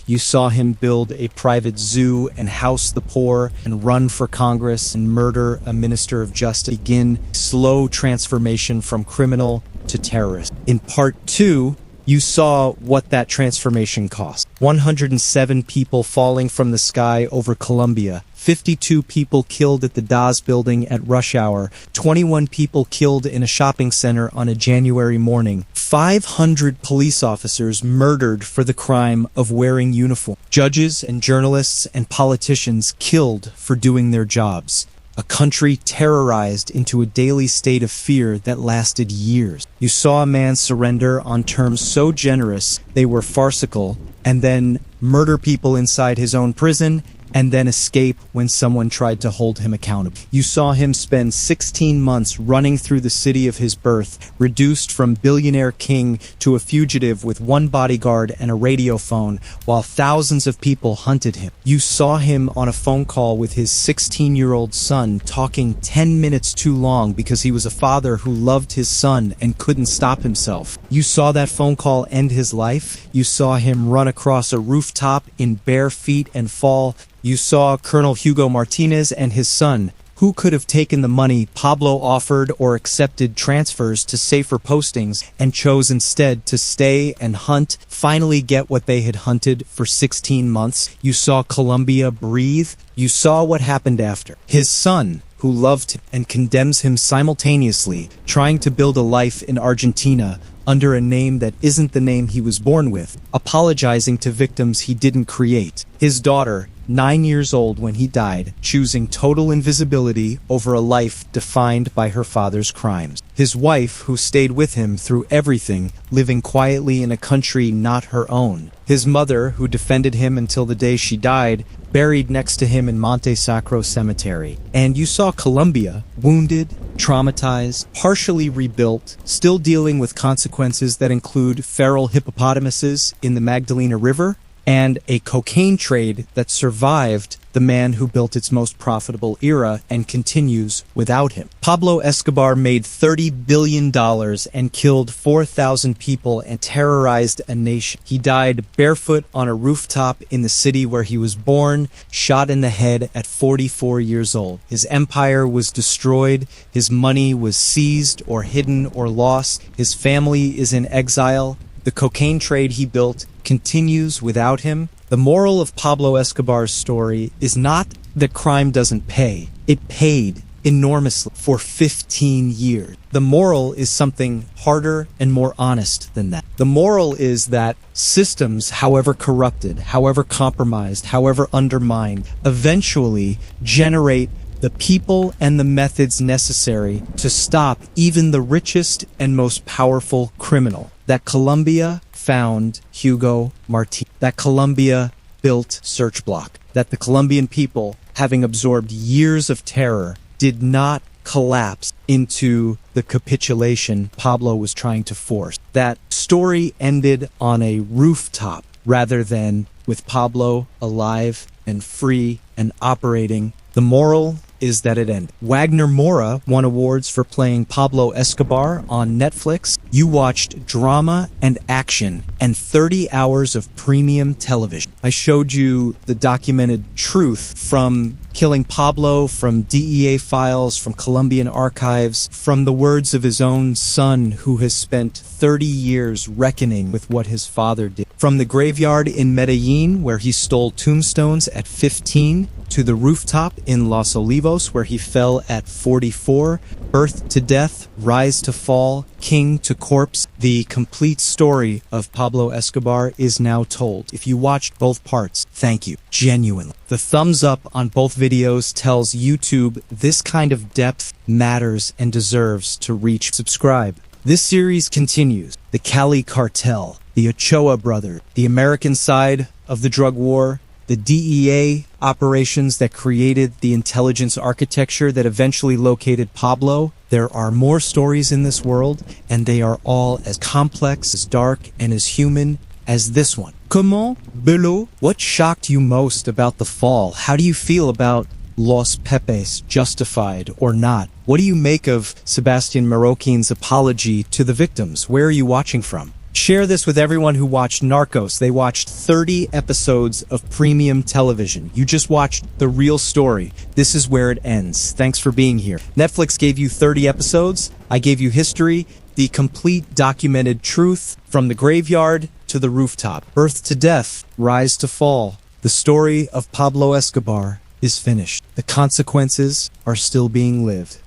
You saw him build a private zoo and house the poor and run for Congress and murder a minister of justice. Begin slow transformation from criminal to terrorist. In part 2, you saw what that transformation cost. 107 people falling from the sky over Colombia. 52 people killed at the Daz building at rush hour. 21 people killed in a shopping center on a January morning. 500 police officers murdered for the crime of wearing uniform. Judges and journalists and politicians killed for doing their jobs. A country terrorized into a daily state of fear that lasted years. You saw a man surrender on terms so generous they were farcical, and then murder people inside his own prison, and then escape when someone tried to hold him accountable. You saw him spend 16 months running through the city of his birth, reduced from billionaire king to a fugitive with one bodyguard and a radio phone, while thousands of people hunted him. You saw him on a phone call with his 16-year-old son talking 10 minutes too long because he was a father who loved his son and couldn't stop himself. You saw that phone call end his life. You saw him run across a rooftop in bare feet and fall. You saw Colonel Hugo Martinez and his son, who could have taken the money Pablo offered or accepted transfers to safer postings and chose instead to stay and hunt, finally get what they had hunted for 16 months. You saw Colombia breathe. You saw what happened after. His son, who who loved him and condemns him simultaneously, trying to build a life in Argentina under a name that isn't the name he was born with, apologizing to victims he didn't create. His daughter, 9 years old when he died, choosing total invisibility over a life defined by her father's crimes. His wife, who stayed with him through everything, living quietly in a country not her own. His mother, who defended him until the day she died, buried next to him in Monte Sacro Cemetery. And you saw Colombia, wounded, traumatized, partially rebuilt, still dealing with consequences that include feral hippopotamuses in the Magdalena River, and a cocaine trade that survived the man who built its most profitable era and continues without him. Pablo Escobar made $30 billion and killed 4,000 people and terrorized a nation. He died barefoot on a rooftop in the city where he was born, shot in the head at 44 years old. His empire was destroyed, his money was seized or hidden or lost, his family is in exile. The cocaine trade he built continues without him. The moral of Pablo Escobar's story is not that crime doesn't pay. It paid enormously for 15 years. The moral is something harder and more honest than that. The moral is that systems, however corrupted, however compromised, however undermined, eventually generate the people and the methods necessary to stop even the richest and most powerful criminal. That Colombia found Hugo Martin. That Colombia built Search Bloc. That the Colombian people, having absorbed years of terror, did not collapse into the capitulation Pablo was trying to force. That story ended on a rooftop rather than with Pablo alive and free and operating. The moral is that it ended. Wagner Moura won awards for playing Pablo Escobar on Netflix. You watched drama and action and 30 hours of premium television. I showed you the documented truth from killing Pablo, from DEA files, from Colombian archives, from the words of his own son who has spent 30 years reckoning with what his father did. From the graveyard in Medellin, where he stole tombstones at 15, to the rooftop in Los Olivos, where he fell at 44, birth to death, rise to fall, king to corpse. The complete story of Pablo Escobar is now told. If you watched both parts, thank you, genuinely. The thumbs up on both videos tells YouTube this kind of depth matters and deserves to reach. Subscribe. This series continues. The Cali Cartel, the Ochoa brothers, the American side of the drug war, the DEA operations that created the intelligence architecture that eventually located Pablo. There are more stories in this world, and they are all as complex, as dark, and as human as this one. Comment, Bello? What shocked you most about the fall? How do you feel about Los Pepes, justified or not? What do you make of Sebastián Marroquín's apology to the victims? Where are you watching from? Share this with everyone who watched Narcos. They watched 30 episodes of premium television. You just watched the real story. This is where it ends. Thanks for being here. Netflix gave you 30 episodes. I gave you history, the complete documented truth from the graveyard to the rooftop. Birth to death, rise to fall. The story of Pablo Escobar is finished. The consequences are still being lived.